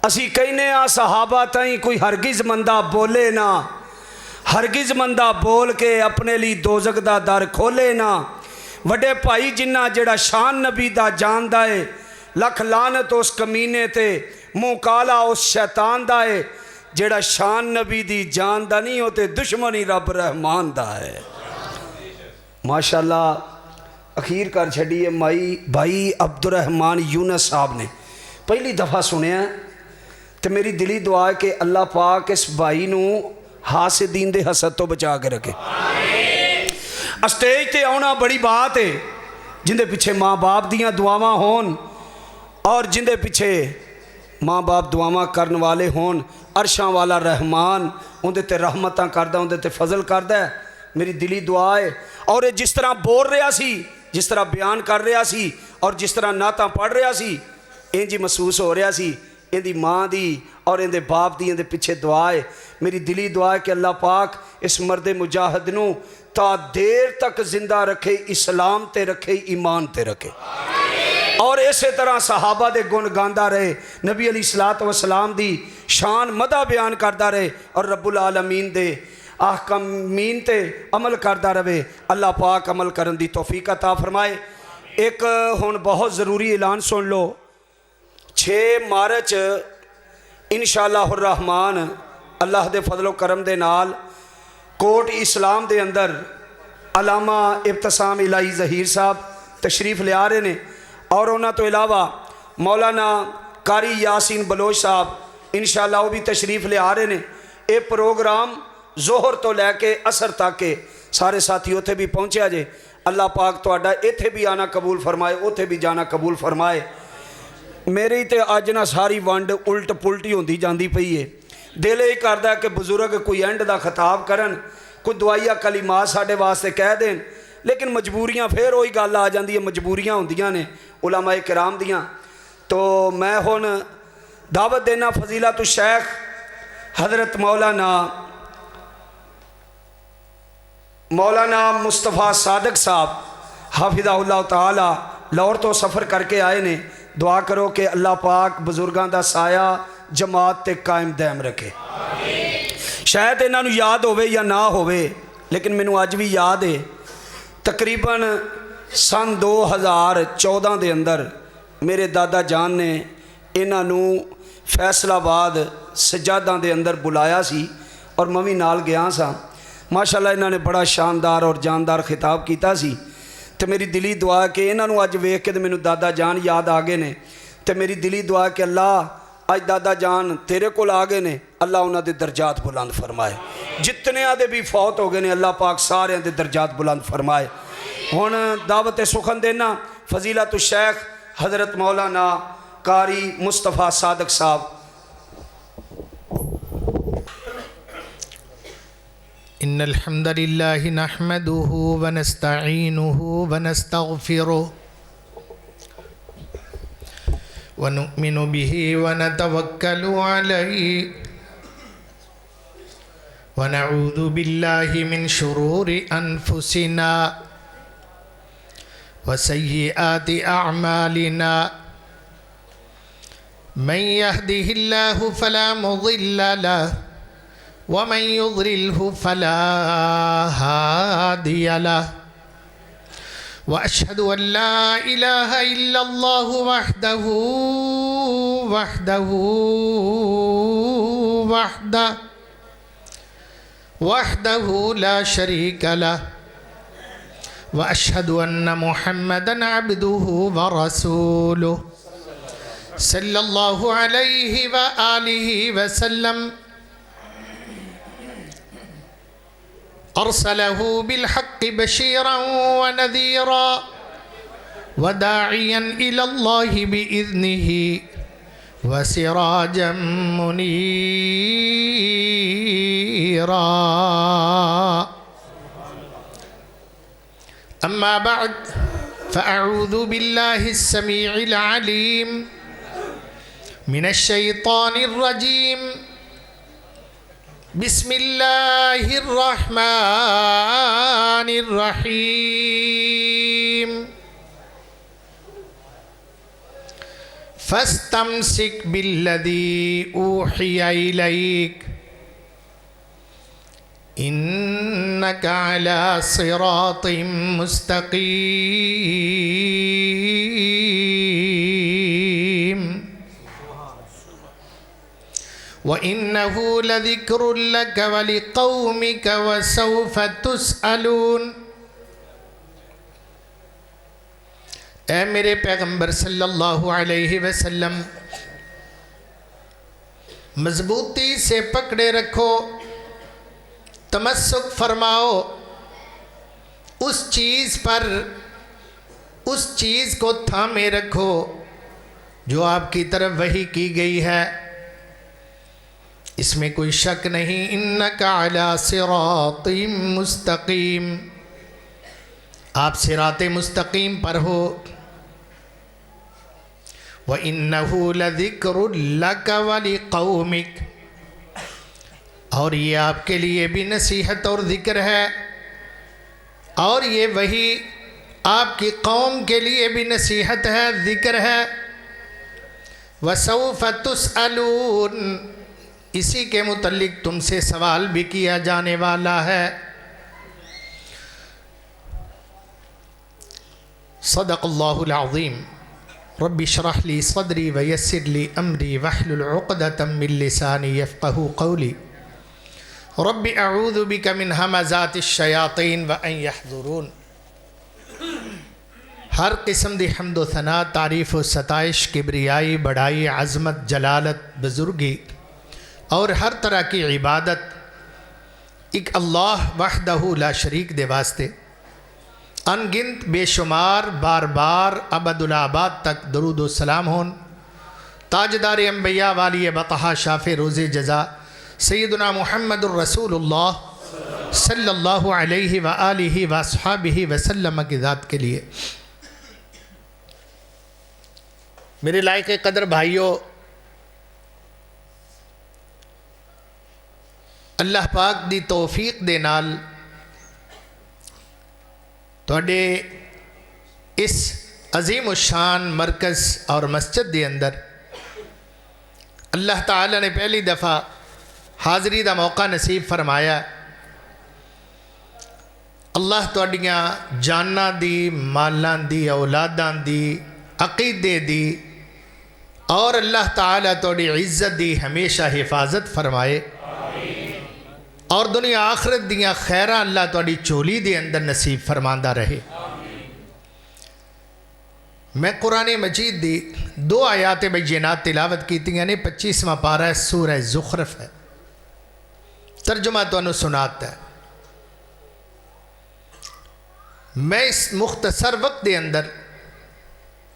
اسی کہنے آ صحابہ تائیں کوئی ہرگز مندہ بولے نا، ہرگز مندہ بول کے اپنے لی دوزخ دا در کھولے نا۔ وڈے بھائی جنہ جڑا شان نبی دا جان دائے، لکھ لعنت اس کمینے تے، منہ کالا اس شیطان دائے، جڑا شان نبی دی جان دا نہیں ہوتے دشمنی رب رحمان دا ہے۔ ماشاءاللہ اخیر کر چھڑیے بھائی عبد الرحمن یونس صاحب نے پہلی دفعہ سنیا تو میری دلی دعا ہے کہ اللہ پاک اس بھائی نو حاسدین دے حسد تو بچا کے رکھے۔ اسٹیج تے آنا بڑی بات ہے، جن دے پیچھے ماں باپ دیاں دعاواں ہون اور جن دے پیچھے ماں باپ دعاواں کرن والے ہون، عرشاں والا رحمان ان دے تے رحمتاں کردہ، ان دے تے فضل کردہ ہے۔ میری دلی دعا ہے اور جس طرح بول رہا سی، جس طرح بیان کر رہا سی اور جس طرح نعتاں پڑھ رہا سی، انجی محسوس ہو رہا سی ان دی ماں دی اور ان دے باپ دی ان دے پیچھے دعا ہے۔ میری دلی دعا ہے کہ اللہ پاک اس مرد مجاہد نو تا دیر تک زندہ رکھے، اسلام تے رکھے، ایمان تے رکھے، اور اسی طرح صحابہ دے گن گاندہ رہے، نبی علیہ السلام دی شان مدح بیان کردہ رہے، اور رب العالمین دے احکامین تے عمل کردہ رہے۔ اللہ پاک عمل کرن دی توفیق عطا فرمائے۔ ایک ہون بہت ضروری اعلان سن لو، 6 مارچ انشاءاللہ الرحمن اللہ دے فضل و کرم دے نال کوٹ اسلام دے اندر علامہ ابتسام الہی ظہیر صاحب تشریف لے آ رہے نے، اور انہاں تو علاوہ مولانا قاری یاسین بلوچ صاحب انشاءاللہ وہ بھی تشریف لے آ رہے نے۔ اے پروگرام ظہر تو لے کے عصر تک کے سارے ساتھی اتھے بھی پہنچے جے۔ اللہ پاک تو اڈا ایتھے بھی آنا قبول فرمائے، اتھے بھی جانا قبول فرمائے۔ میرے تے آج نہ ساری ونڈ الٹ پلٹی ہوندی جاندی پئی ہے، دل ہی کردہ کہ بزرگ کوئی اینڈ دا خطاب کرن، کوئی دعائیہ کلمات ساڑھے واسطے کہہ دیں، لیکن مجبوریاں پھر وہی گل آ جاندی ہے، مجبوریاں ہوندیاں نے علماء کرام دیاں۔ تو میں ہن دعوت دینا فضیلت الشیخ حضرت مولانا مصطفیٰ صادق صاحب حافظہ اللہ تعالی لاہور تو سفر کر کے آئے نے۔ دعا کرو کہ اللہ پاک بزرگاں دا سایہ جماعت تے قائم دائم رکھے۔ شاید انہاں نو یاد ہوئے یا نہ ہوئے، لیکن مینوں اج بھی یاد ہے، تقریباً سن 2014 دے اندر میرے دادا جان نے انہاں نو فیصل آباد سجاداں دے اندر بلایا سی اور میں بھی نال گیا سا۔ ماشاءاللہ انہاں نے بڑا شاندار اور جاندار خطاب کیتا سی، تو میری دلی دعا ہے کہ انہاں نو اج ویکھ کے مینوں دادا جان یاد آ گئے نے، تو میری دلی دعا ہے کہ اللہ اج دادا جان تیرے کول آ گئے نے، اللہ انہاں دے درجات بلند فرمائے۔ جتنے آدھے بھی فوت ہو گئے نے اللہ پاک سارے دے درجات بلند فرمائے۔ ہن دعوت سخن دینا فضیلت الشیخ حضرت مولانا قاری مصطفیٰ صادق صاحب۔ ان الحمد للہ نحمده ونستعینه ونستغفره ونؤمن به ونتوکل علیہ ونعوذ باللہ من شرور انفسنا وسیئات اعمالنا من يهده الله فلا مضل له ومن يضلله فلا هادي له وأشهد أن لا إله إلا الله وحده لا شريك له وأشهد أن محمدًا عبده ورسوله صلى الله عليه وآله وسلم أرسله بالحق بشيرا ونذيرا وداعيا إلى الله بإذنه وسراجا منيرا أما بعد فأعوذ بالله السميع العليم من الشيطان الرجيم بسم الله الرحمن الرحيم فاستمسک بالذی اوحی الیک انک علی صراط مستقیم وَإِنَّهُ لَذِكْرٌ لَكَ وَلِقَوْمِكَ وَسَوْفَ تُسْأَلُونَ۔ اے میرے پیغمبر صلی اللہ علیہ وسلم، مضبوطی سے پکڑے رکھو، تمسک فرماؤ اس چیز پر، اس چیز کو تھامے رکھو جو آپ کی طرف وحی کی گئی ہے، اس میں کوئی شک نہیں۔ انک علی صراط مستقیم، آپ صراط مستقیم پر ہو۔ وَإِنَّهُ لَذِكْرٌ لَكَ وَلِقَوْمِكَ، اور یہ آپ کے لیے بھی نصیحت اور ذکر ہے، اور یہ وہی آپ کی قوم کے لیے بھی نصیحت ہے، ذکر ہے۔ وَسَوْفَ تُسْأَلُونَ، اسی کے متعلق تم سے سوال بھی کیا جانے والا ہے۔ صدق اللہ العظیم۔ رب اشرح لی صدری ویسر لی امری واحلل عقدۃ من لسانی یفقہوا قولی رب اعوذ بک من ہمزات الشیاطین وان یحضرون۔ ہر قسم دی حمد و ثنا، تعریف و ستائش، کبریائی، بڑائی، عظمت، جلالت، بزرگی اور ہر طرح کی عبادت ایک اللہ وحدہ لا شریک دے واسطے۔ ان گنت بے شمار بار بار ابد الآباد تک درود و سلام ہون تاجدار انبیاء والی بطحہ شاف روز جزا سیدنا محمد الرسول اللہ صلی اللہ علیہ وآلہ واصحابہ وسلم کی ذات کے لیے۔ میرے لائق قدر بھائیوں، اللہ پاک دی توفیق دے نال تواڈے اس عظیم الشان مرکز اور مسجد دے اندر اللہ تعالی نے پہلی دفعہ حاضری دا موقع نصیب فرمایا۔ اللہ تواڈیاں جاناں دی، مالاں دی، اولاداں دی، عقیدے دی، اور اللہ تعالی تواڈی عزت دی ہمیشہ حفاظت فرمائے، اور دنیا آخرت دیاں خیرہ اللہ تواڈی چولی دے اندر نصیب فرماندہ رہے۔ میں قرآن مجید دی 2 آیات بینات تلاوت کیتی ہیں، 25واں پارہ سورہ زخرف ہے، ترجمہ تو انہوں سناتا ہے۔ میں اس مختصر وقت دے اندر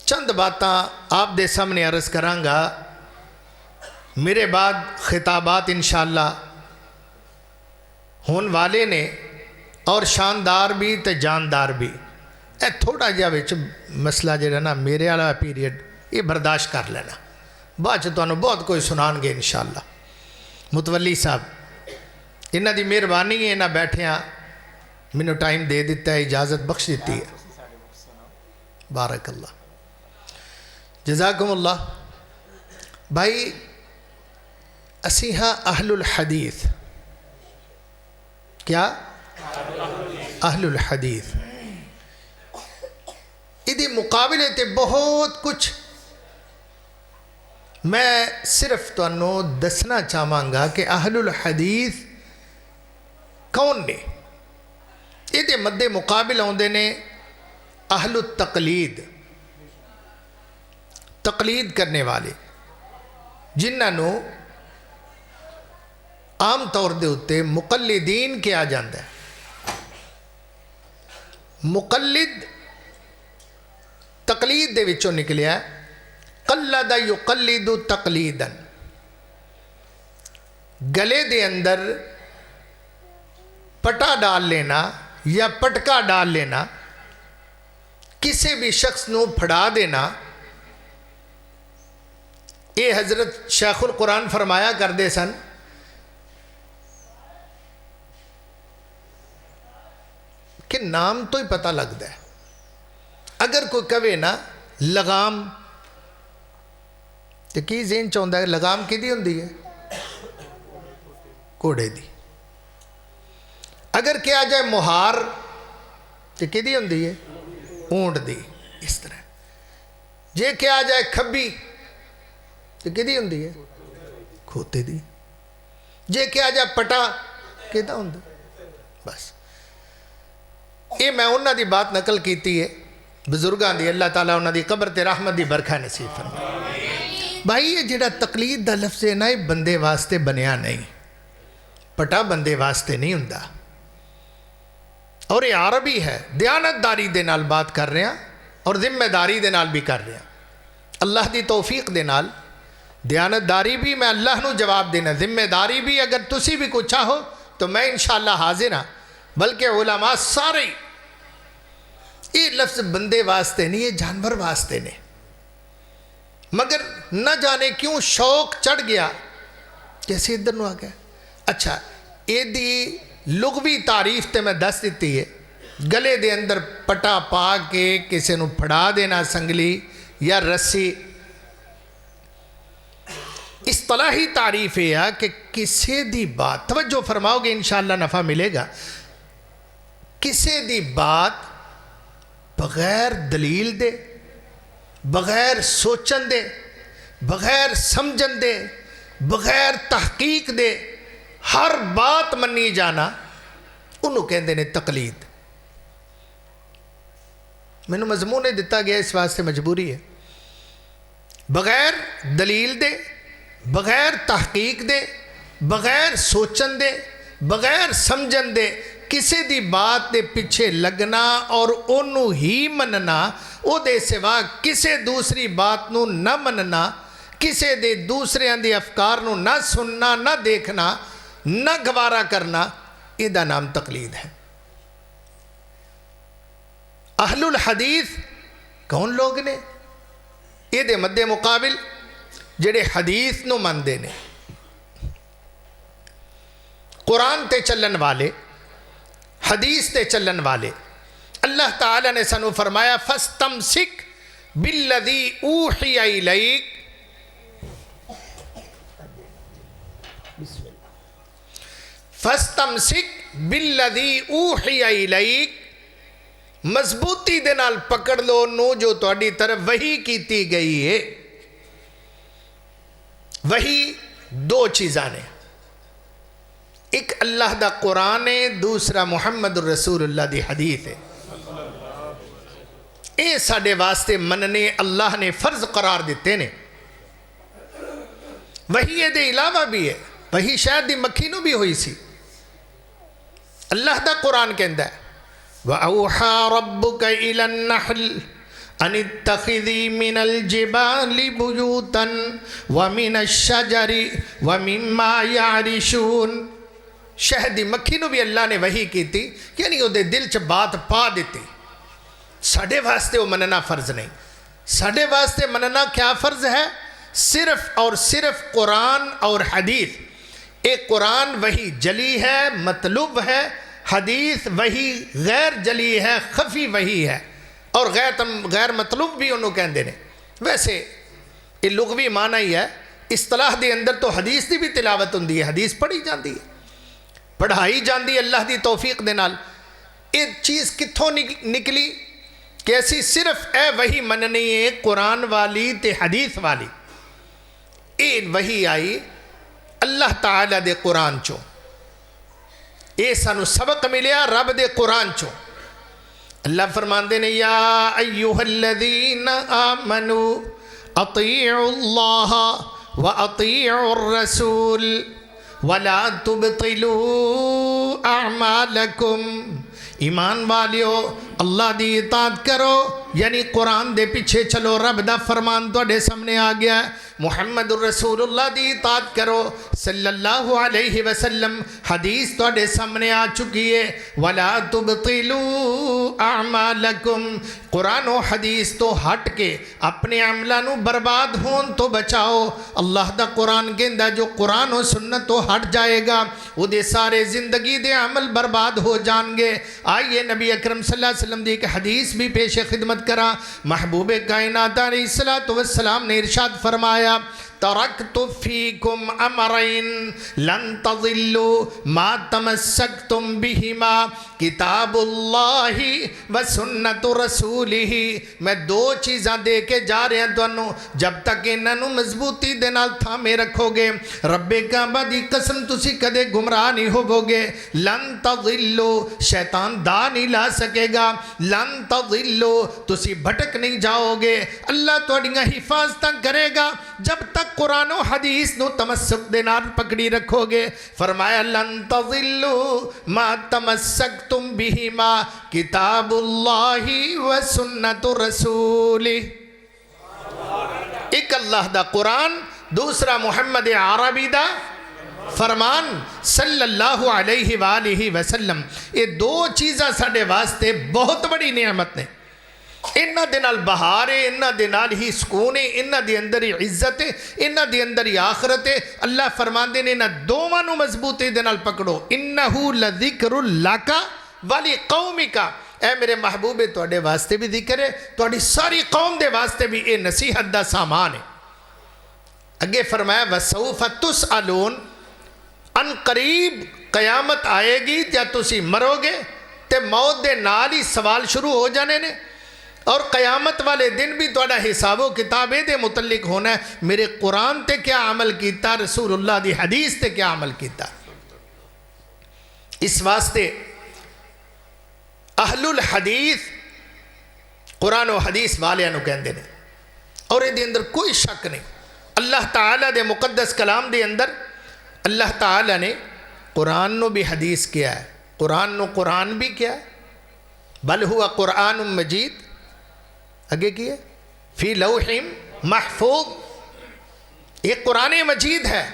چند باتاں آپ دے سامنے عرض کرانگا، میرے بعد خطابات انشاءاللہ ہون والے نے، اور شاندار بھی تے جاندار بھی۔ اے تھوڑا جا وچ مسئلہ جڑا نا میرے والا پیریڈ یہ برداشت کر لینا، بعد چ تانوں بہت کوئی سنان گے انشاءاللہ۔ متولی صاحب انہاں دی مہربانی ہے، انہاں بیٹھیاں مینوں ٹائم دے دیتا ہے، اجازت بخش دیتی ہے، بارک اللہ، جزاکم اللہ۔ بھائی اسی ہاں اہل الحدیث، کیا اہل الحدیث، ادھے مقابلے تے بہت کچھ میں صرف تانوں دسنا چاہواں گا کہ اہل الحدیث کون نے۔ ادھے مد مقابل ہوندے نے اہل التقلید، تقلید کرنے والے، جنہاں نو عام طور دے ہوتے مقلدین کیا جاندہ ہے۔ مقلد تقلید دے وچوں نکلیا ہے، قلد یقلد تقلیدا، گلے دے اندر پٹا ڈال لینا یا پٹکا ڈال لینا، کسی بھی شخص نو پھڑا دینا۔ اے حضرت شیخ القرآن فرمایا کر دے سن کہ نام تو ہی پتہ لگتا ہے، اگر کوئی کہے نا لگام تو کی ذہن چاہتا ہے لگام کدی ہوندی ہے؟ گھوڑے دی۔ اگر کیا جائے مہار تو کدی ہوندی ہے؟ اونٹ دی۔ اس طرح جے کیا جائے کھبی تو کدی ہوندی ہے؟ کھوتے دی۔ جے کیا جائے پٹا کدہ ہوندہ؟ بس یہ میں انہاں دی بات نقل کیتی ہے بزرگاں دی، اللہ تعالیٰ انہاں دی قبر تے رحمت دی برکھا نصیب فرمائے۔ بھائی یہ جڑا تقلید دا لفظ ہے نا، یہ بندے واسطے بنیا نہیں، پٹا بندے واسطے نہیں ہوندہ، اور یہ عربی ہے۔ دیانت داری دے نال بات کر رہے ہیں اور ذمہ داری دے نال بھی کر رہے ہیں، اللہ دی توفیق دے نال۔ دیانت داری بھی میں اللہ نو جواب دینا، ذمہ داری بھی اگر تسی بھی کچھ چاہو تو میں انشاءاللہ حاضر ہاں، بلکہ علماء سارے یہ لفظ بندے واسطے نہیں، یہ جانور واسطے نے، مگر نہ جانے کیوں شوق چڑھ گیا کیسے ادھر نو آ گیا۔ اچھا یہ دی لغوی تعریف تے میں دس دیتی ہے، گلے دے اندر پٹا پا کے کسی نو پھڑا دینا سنگلی یا رسی۔ اصطلاحی تعریف ہے کہ کسی دی بات، توجہ فرماؤ گے انشاءاللہ نفع ملے گا، کسی دی بات بغیر دلیل دے، بغیر سوچن دے، بغیر سمجھن دے، بغیر تحقیق دے ہر بات منی جانا، انہوں کہندے نے تقلید۔ میں نے مضمون دیتا گیا اس واسطے مجبوری ہے، بغیر دلیل دے، بغیر تحقیق دے، بغیر سوچن دے، بغیر سمجھن دے کسی دی بات دے پیچھے لگنا اور انہوں ہی مننا، او دے سوا کسی دوسری بات نو نہ مننا، کسی دے دوسرے اندی افکار نو نہ سننا، نہ دیکھنا، نہ گوارا کرنا، یہ دا نام تقلید ہے۔ اہل الحدیث کون لوگ نے؟ یہ دے مد مقابل جڑے حدیث نو مندے نے، قرآن تے چلن والے، حدیث تے چلن والے۔ اللہ تعالیٰ نے سنو فرمایا فَاسْتَمْسِكْ بِالَّذِي أُوحِيَ إِلَيْكَ، فَاسْتَمْسِكْ بِالَّذِي أُوحِيَ إِلَيْكَ، مضبوطی دے نال پکڑ لو نو جو تہاڈی طرف وحی کیتی گئی ہے۔ وحی دو چیزاں نے، ایک اللہ دا قرآن ہے، دوسرا محمد الرسول اللہ دی حدیث ہے۔ اے ساڑے واسطے مننے اللہ نے فرض قرار دیتے نے۔ وحی دے علاوہ بھی ہے، وحی شاید دی مکھی نو بھی ہوئی سی۔ اللہ دا قرآن کہندہ ہے وَأَوْحَى رَبُّكَ إِلَى النَّحْلِ أَنِ اتَّخِذِي مِنَ الْجِبَالِ بُيُوتًا وَمِنَ الشَّجَرِ وَمِمَّا يَعْرِشُونَ۔ شہدی مکھی نو بھی اللہ نے وحی کی تھی، یعنی وہ دے دل چ بات پا دیتی۔ ساڑھے واسطے وہ مننا فرض نہیں، ساڑھے واسطے مننا کیا فرض ہے؟ صرف اور صرف قرآن اور حدیث۔ ایک قرآن وحی جلی ہے، مطلوب ہے، حدیث وحی غیر جلی ہے، خفی وحی ہے، اور غیر مطلوب بھی انہوں کہندے نے۔ ویسے یہ لغوی معنی ہی ہے، اصطلاح دے اندر تو حدیث دی بھی تلاوت ہوندی ہے، حدیث پڑھی جاندی ہے، پڑھائی جاندی ہے اللہ دی توفیق دے نال۔ یہ چیز کتھوں نکلی کہ ایسی صرف اے وحی مننی ہے قرآن والی تے حدیث والی۔ یہ وحی آئی اللہ تعالیٰ دے قرآن چوں، یہ سانو سبق ملیا رب دے قرآن چوں۔ اللہ فرماندے نے یا ایوہ الذین آمنوا اطیعوا اللہ و اطیعوا الرسول ولا تبطلوا اعمالکم۔ ایمان والیو اللہ دی اطاعت کرو، یعنی قرآن دے پیچھے چلو، رب دا فرمان توڑے سامنے آ گیا، محمد الرسول اللہ دی اطاعت کرو صلی اللہ علیہ وسلم، حدیث توڑے سامنے آ چکی ہے، وَلَا تُبْطِلُوا أَعْمَالَكُمْ، قرآن و حدیث تو ہٹ کے اپنے عملانو برباد ہون تو بچاؤ۔ اللہ دا قرآن گندہ جو قرآن و سنت تو ہٹ جائے گا، وہ دے سارے زندگی دے عمل برباد ہو جان گے۔ آئیے نبی اکرم صلی اللہ علیہ وسلم دی ایک حدیث بھی پیش خدمت کرا. محبوب کائنات علیہ الصلوۃ والسلام نے ارشاد فرمایا ترکت فیکم امرین لن تضلوا ما تمسکتم بہما کتاب اللہ و سنت رسولہ. میں دو چیزاں دے کے جا رہے ہیں تانوں، جب تک انہاں مضبوطی دے نال تھامے رکھو گے رب کعبہ دی قسم تسی کدے گمراہ نہیں ہوو گے. لن تضلوا شیطان دا نہیں لا سکے گا. لن تضلوا تسی بھٹک نہیں جاؤ گے. اللہ تہاڈیاں حفاظتاں کرے گا جب تک قرآن و حدیث نو تمسک دے نال پکڑی رکھو گے. فرمایا لن تضلوا ما تمسکتم بہما کتاب اللہ و سنت رسولہ. ایک اللہ دا قرآن، دوسرا محمد عربی دا فرمان صلی اللہ علیہ وآلہ وسلم. یہ دو چیزاں ساڑے واسطے بہت بڑی نعمت نے. انہاں دے نال بہار ہے، انہاں دے نال ہی سکون ہے، انہاں دے اندر ہی عزت ہے، انہاں دے اندر ہی آخرت ہے. اللہ فرماندے نے انہاں دوواں نو مضبوطی دے نال پکڑو. انہو لذکر لک ولی قومک. اے میرے محبوب تواڈے واسطے بھی ذکر ہے، تواڈی ساری قوم دے واسطے بھی اے نصیحت دا سامان ہے. اگے فرمایا وسوف تسألون. ان قریب قیامت آئے گی یا تسی مرو گے تے موت دے نال ہی سوال شروع ہو جانے نے، اور قیامت والے دن بھی تواڈا حساب و کتاب دے متعلق ہونا ہے. میرے قرآن تے کیا عمل کیتا، رسول اللہ دی حدیث تے کیا عمل کیتا. اس واسطے اہل الحدیث قرآن و حدیث والیاں نو کہندے نے، اور یہ دے اندر کوئی شک نہیں. اللہ تعالیٰ دے مقدس کلام دے اندر اللہ تعالیٰ نے قرآن نو بھی حدیث کیا ہے، قرآن نو قرآن بھی کیا ہے. بل ہوا قرآن مجید اگے کیا فی لوح محفوظ. یہ قرآن مجید ہے،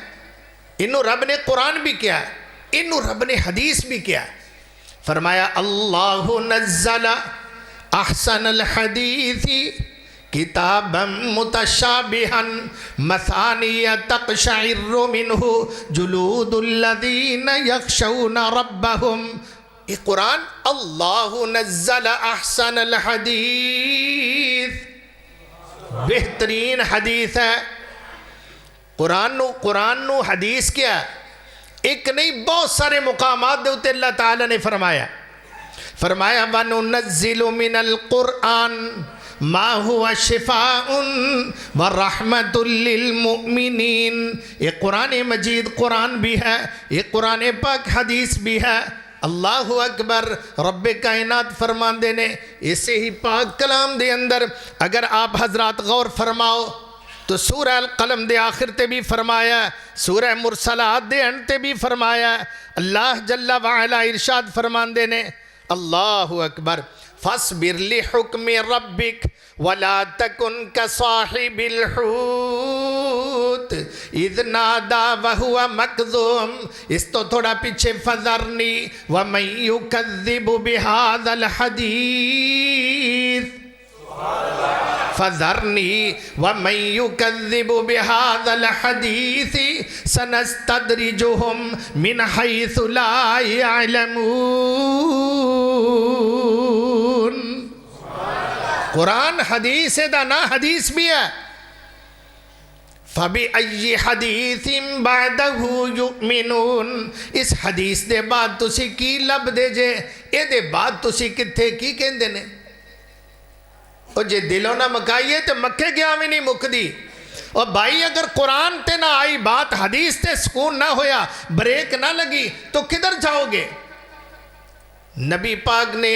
انہوں رب نے قرآن بھی کیا ہے، انہوں رب نے حدیث بھی کیا ہے. فرمایا اللہ نزل احسن الحدیث کتابا متشابہا مثانی تقشعر منہ جلود الذین یخشون ربہم. یہ قرآن اللہ نزل احسن الحدیث بہترین حدیث ہے. قرآن نو حدیث کیا ہے ایک نہیں بہت سارے مقامات دے ہوتے اللہ تعالیٰ نے فرمایا وَنُنَزِّلُ مِنَ الْقُرْآنِ مَا هُوَ شِفَاءٌ وَرَحْمَةٌ لِّلْمُؤْمِنِينَ. یہ قرآن مجید قرآن بھی ہے، یہ قرآن پاک حدیث بھی ہے. اللہ اکبر. رب کائنات فرماندے نے اسے ہی پاک کلام دے اندر اگر آپ حضرات غور فرماؤ تو سورہ القلم دے آخر تے بھی فرمایا، سورہ مرسلات دے انت تے بھی فرمایا. اللہ جل وعلا ارشاد فرماندے نے اللہ اکبر فاصبر لحکم ربک ولا تکن کصاحب الحوت اذ نادا وہو مکظوم. اس تو تھوڑا پیچھے فذرنی ومن یکذب بہذا الحدیث فذرنی ومن یکذب بہذا الحدیث سنستدرجہم من حیث لا یعلمون. قرآن حدیث دا نا حدیث بھی ہے. فَبِأَيِّ حَدِيثٍ بَعْدَهُ يُؤْمِنُونَ. اس حدیث دے بعد تسی کی لب دے جے، اے دے بعد تسی کتھے کی کہندے نے. اور جے دلوں نہ مکائیے تو مکے گیا میں نہیں مک دی. اور بھائی اگر قرآن تے نہ آئی بات، حدیث تے سکون نہ ہویا، بریک نہ لگی تو کدھر جاؤ گے. نبی پاک نے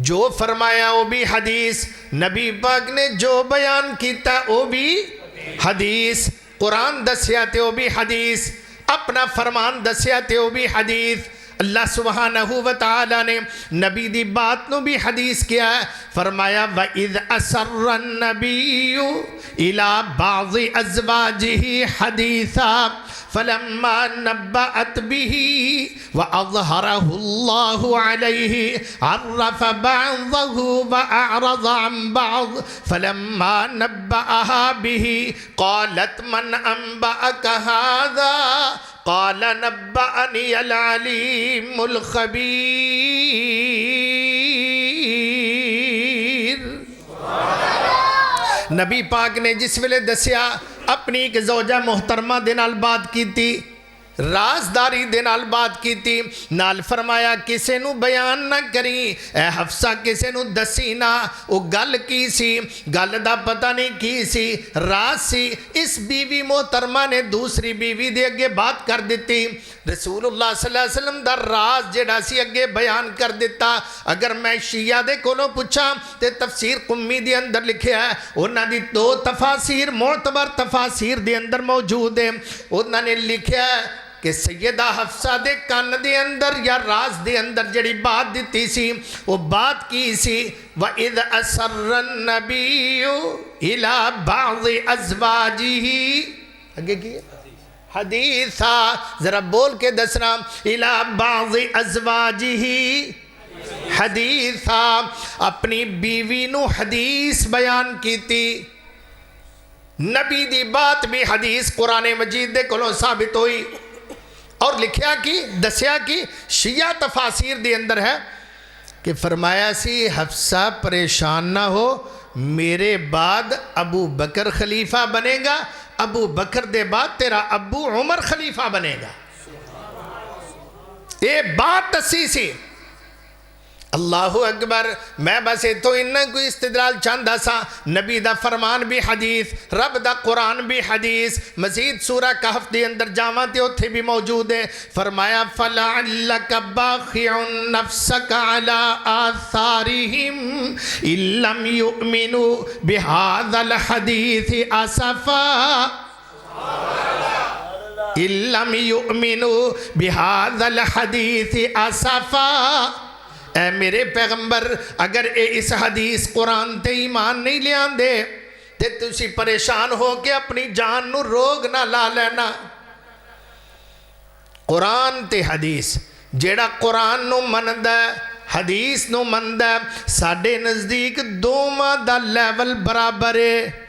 جو فرمایا وہ بھی حدیث، نبی پاک نے جو بیان کیتا وہ بھی حدیث. قرآن دسیا تے وہ بھی حدیث، اپنا فرمان دسیا تے وہ بھی حدیث. اللہ سبحانہ وتعالی نے نبی دی بات نو بھی حدیث کیا ہے. فرمایا وَإِذْ أَسَرَّ النَّبِيُّ إِلَى بَعْضِ أَزْوَاجِهِ حَدِيثًا فَلَمَّا نَبَّأَتْ بِهِ وَأَظْهَرَهُ اللَّهُ عَلَيْهِ عَرَّفَ بَعْضَهُ وَأَعْرَضَ عَنْ بَعْضٍ فَلَمَّا نَبَّأَهَا بِهِ قَالَتْ مَنْ أَنْبَأَكَ هَذَا قال نبأني العليم الخبير. نبی پاک نے جس ویلے دسیا اپنی ایک زوجہ محترمہ دے نال بات کیتی رازداری دے نال بات کیتی نال فرمایا کسے نو بیان نہ کری اے حفصہ کسے نو دسی نہ او گل کی سی گل دا پتہ نہیں کی سی راز سی اس بیوی محترمہ نے دوسری بیوی دے اگے بات کر دیتی رسول اللہ صلی اللہ علیہ وسلم دا راز جڑا سی اگے بیان کر دیتا اگر میں شیعہ دے کولوں پوچھا تے تفسیر قمی دے اندر لکھیا ہے انہاں دی دو تفاسیر معتبر تفاسیر دے اندر موجود ہیں انہاں نے لکھیا ہے کہ سیدہ حفصہ دے کان دے اندر یا راز دے اندر جڑی بات دیتی سی وہ بات کی سی وَإِذْ أَسَرَّ النَّبِيُّ إِلَى بَعْضِ أَزْوَاجِهِ آگے کی حدیثا ذرا بول کے دسنا إِلَى بَعْضِ أَزْوَاجِهِ حدیثا اپنی بیوی نو حدیث بیان کی تھی نبی دی بات بھی حدیث قرآن مجید دے کلوں ثابت ہوئی اور لکھیا کی دسیا کی شیعہ تفاسیر دی اندر ہے کہ فرمایا سی حفصہ پریشان نہ ہو میرے بعد ابو بکر خلیفہ بنے گا ابو بکر دے بعد تیرا ابو عمر خلیفہ بنے گا یہ بات دسی سی اللہ اکبر میں بس تو انہاں کوئی استدلال چاندہ سا نبی دا فرمان بھی حدیث رب دا قرآن بھی حدیث مزید سورہ کہف دی اندر جاواں تے اتھے بھی موجود ہے فرمایا فَلَعَلَّكَ بَاخِعٌ نَفْسَكَ عَلَىٰ آثَارِهِمْ إِن لَّمْ يُؤْمِنُوا بِهَذَا الْحَدِيثِ أَسَفًا إِن لَّمْ يُؤْمِنُوا بِهَذَا الْحَدِيثِ أَسَفًا اے میرے پیغمبر اگر اس حدیث قرآن تے ایمان نہیں لے آندے تے تسی پریشان ہو کے اپنی جان نو روگ نہ لا لینا قرآن تے حدیث جیڑا قرآن نو مندہ حدیث نو مندہ ساڑھے نزدیک دوما دا لیول برابر ہے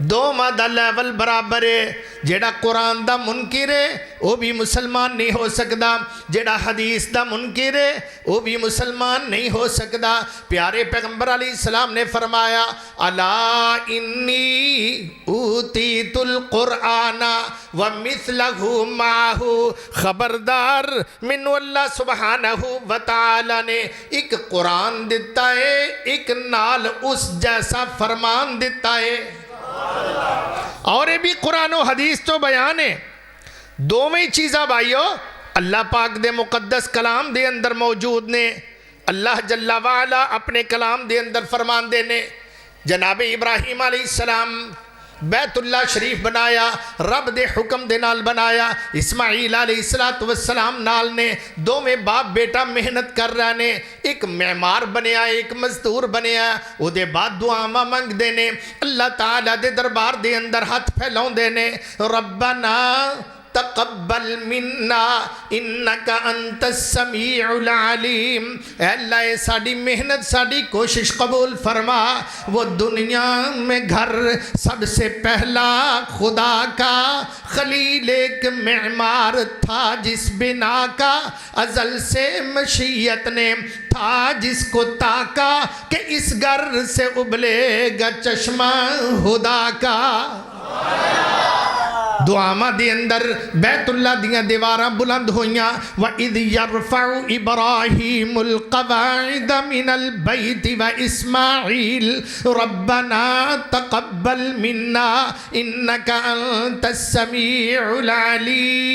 دوما دا لیول برابر ہے جیڑا قرآن دا منکر ہے وہ بھی مسلمان نہیں ہو سکتا جیڑا حدیث دا منکر ہے وہ بھی مسلمان نہیں ہو سکتا پیارے پیغمبر علیہ السلام نے فرمایا الا انی اوتیت القرآن ومثلہ معہ خبردار من اللہ سبحانہ وتعالی نے ایک قرآن دیتا ہے ایک نال اس جیسا فرمان دیتا ہے اور یہ بھی قرآن و حدیث تو بیان ہے دو میں چیزہ بھائیو اللہ پاک دے مقدس کلام دے اندر موجود نے اللہ جل وعلا اپنے کلام دے اندر فرمان دینے جناب ابراہیم علیہ السلام بیت اللہ شریف بنایا رب دے حکم دے نال بنایا اسماعیل علیہ السلام نال نے دو میں باپ بیٹا محنت کر رہے نے ایک معمار بنیا ایک مزدور بنیا او دے بعد دعا منگ دینے اللہ تعالیٰ دے دربار دے اندر ہاتھ پھیلاؤں دینے ربنا تقبل منا انکا انت السمیع العلیم اے اللہ ساڑی محنت ساڑی کوشش قبول فرما وہ دنیا میں گھر سب سے پہلا خدا کا خلیل ایک معمار تھا جس بنا کا ازل سے مشیت نے تھا جس کو تاکا کہ اس گھر سے ابلے گا چشمہ خدا کا دعاما دے اندر بیت اللہ دیاں دیواراں بلند ہویاں وَإِذْ يَرْفَعُ إِبْرَاهِيمُ الْقَوَاعِدَ مِنَ الْبَيْتِ وَإِسْمَاعِيلُ رَبَّنَا تَقَبَّلْ مِنَّا إِنَّكَ أَنْتَ السَّمِيعُ الْعَلِيمُ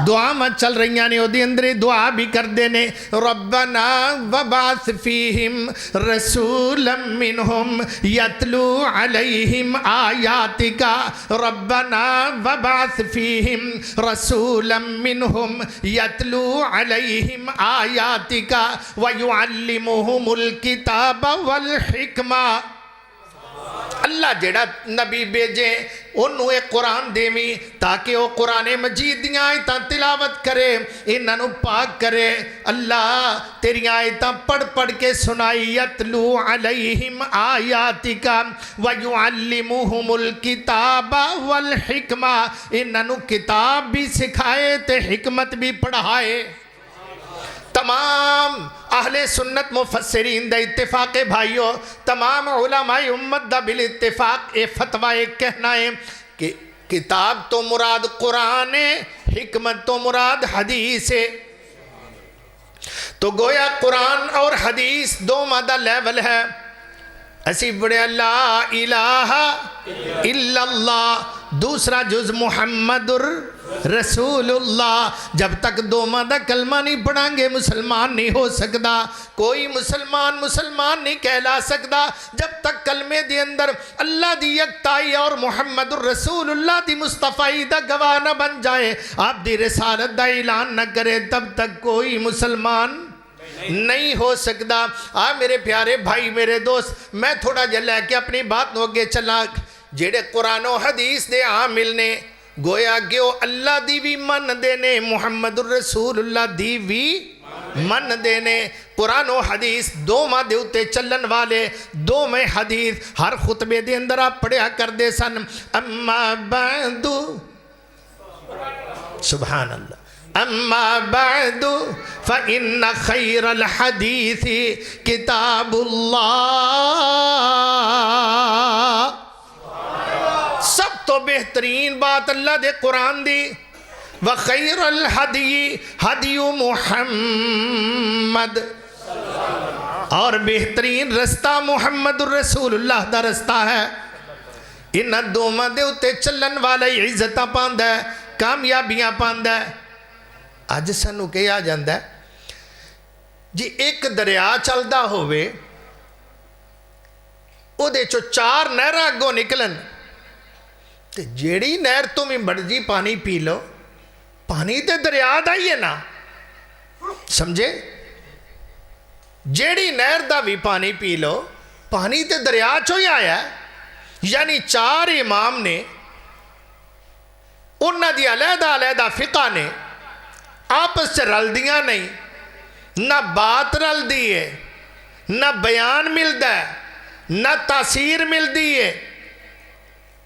دعا میں چل رہی ہیں او دی اندر دعا بھی کر دینے ربنا وبعث فیہم رسولا منہم یتلو علیہم آیاتکا ربنا وبعث فیہم رسولا منہم یتلو علیہم آیاتکا ویعلمہم الکتاب والحکمہ اللہ جڑا نبی بیجے انہوں ایک قرآن دیویں تاکہ وہ قرآن مجید دیاں آیتاں تلاوت کرے انہوں پاک کرے اللہ تیری آیتاں پڑھ پڑھ کے سنائی یتلو علیہم آیاتکا ویعلمہم الکتاب والحکمہ انہوں کتاب بھی سکھائے تے حکمت بھی پڑھائے تمام اہل سنت مفسرین دا اتفاق ہے بھائیو، تمام علماء امت دا بالاتفاق اے فتوہ ایک کہنا ہے کہ کتاب تو مراد قرآن ہے، حکمت تو مراد حدیث ہے۔ تو گویا قرآن اور حدیث دو مادہ لیول ہے۔ اسی بڑے لا الہ الا اللہ، دوسرا جز محمد رسول اللہ۔ جب تک دو مادہ کلمہ نہیں پڑھیں گے مسلمان نہیں ہو سکتا، کوئی مسلمان نہیں کہلا سکتا جب تک کلمے دی اندر اللہ دی یکتائی اور محمد رسول اللہ دی مصطفی دا گواہ نہ بن جائے، آپ دی رسالت دا اعلان نہ کرے، تب تک کوئی مسلمان نہیں ہو سکتا۔ میرے پیارے بھائی میرے دوست، میں تھوڑا جا لے کے اپنی بات نو اگے چلا۔ جیڑے قرآن و حدیث دے عامل نے، گویا کہ وہ اللہ دی بھی من دینے، محمد الرسول اللہ دی بھی من دینے۔ قرآن و حدیث دو ماں دے اتے چلن والے، دو میں حدیث ہر خطبے دے اندر آپ پڑھیا کر دے سن۔ اما بعد، سبحان اللہ، اما بعد فإن خیر الحدیث کتاب اللہ، سب تو بہترین بات اللہ دے قرآن دی، وخیر الحدی حدی محمد، اور بہترین رستہ محمد الرسول اللہ دا رستہ ہے۔ ان دوما دے اتے چلن والے عزتہ پاندہ ہے، کامیابیاں پاندہ ہے۔ آج سانو کہا جاندہ ہے جی ایک دریا چلدا ہوئے، او دے چو چار نہرہ اگوں نکلن، تے جیڑی نہر تمہیں مرضی پانی پی لو، پانی تے دریا دا ہی ہے نا، سمجھے؟ جیڑی نہر دا بھی پانی پی لو، پانی تے دریا چو ہی آیا ہے۔ یعنی چار امام نے، انہاں دی علیحدہ فقہ نے آپس سے رل دیاں نہیں، نہ بات رل دی ہے، نہ بیان ملدا ہے، نہ تاثیر ملدی ہے،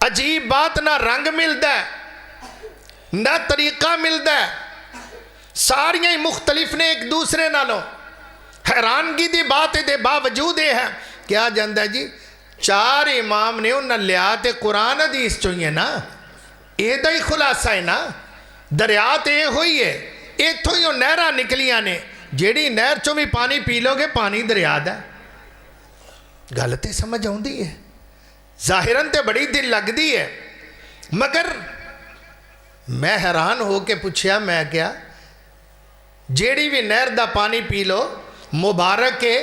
عجیب بات نہ رنگ ملدا ہے، نہ طریقہ ملدا ہے، ساریاں ہی مختلف نے ایک دوسرے نالوں۔ حیرانگی دی بات دے باوجود یہ ہے کیا جاندہ ہے جی چار امام نے انہاں لیا تے قرآن حدیث چوئیے نا، یہ دا ہی خلاصہ ہے نا، دریا تے یہ ہوئی ہے، ایتھوں ہی نہرہ نکلیاں نے، جیڑی نہر چو بھی پانی پی لو گے پانی دریا دا۔ غلطے سمجھ آؤں دی ہے، ظاہراً تے بڑی دل لگ دی ہے، مگر میں حیران ہو کے پوچھیا، میں کیا جیڑی بھی نہر دا پانی پی لو مبارک ہے،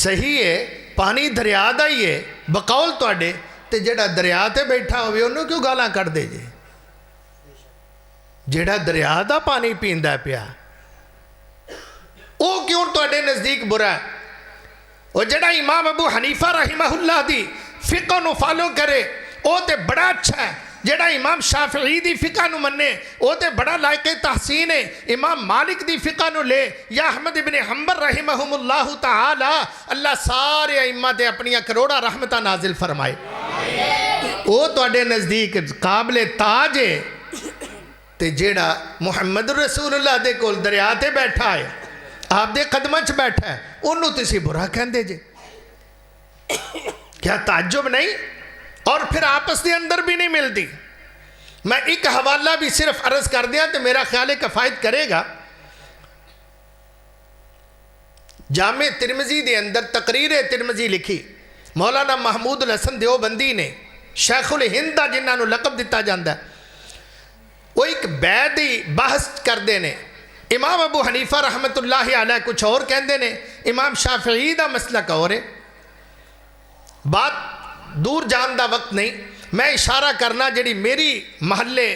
صحیح ہے، پانی دریا دا ہی ہے بقول تو اڈے، تے جیڑا دریا تے بیٹھا ہوئے انہوں کیوں گالاں کر دے جے؟ جیڑا دریا دا پانی پیندہ پیا او کیوں تو اڈے نزدیک برا ہے؟ اور جیڑا امام ابو حنیفہ رحمہ اللہ دی فقہ نو فالو کرے او تے بڑا اچھا ہے، جیڑا امام شافعی دی فقہ نو مننے او تے بڑا لائق تحسین ہے، امام مالک دی فقہ نو لے یا احمد ابن حنبل رحمہم اللہ تعالی، اللہ سارے ائمہ تے اپنیاں کروڑا رحمتہ نازل فرمائے، او تو اڈے نزدیک قابل تاج ہے، تے جیڑا محمد رسول اللہ دے کول دریا تے بیٹھا ہے، آپ دے قدمچ بیٹھا ہے، انہوں تسی برا کہن دے جے، کیا تعجب نہیں؟ اور پھر آپس دے اندر بھی نہیں ملتی۔ میں ایک حوالہ بھی صرف عرض کر دیا تو میرا خیال ہے کفایت کرے گا۔ جامع ترمذی دے اندر تقریر ترمذی لکھی مولانا محمود الحسن دیوبندی نے، شیخ الہند جنہاں نو لقب دیتا جاندہ ہے، وہ ایک بیدی بحث کر دینے، امام ابو حنیفہ رحمت اللہ علیہ کچھ اور کہندے نے، امام شافعی دا مسلک اور ہے۔ بات دور جان دا وقت نہیں، میں اشارہ کرنا جڑی میری محلے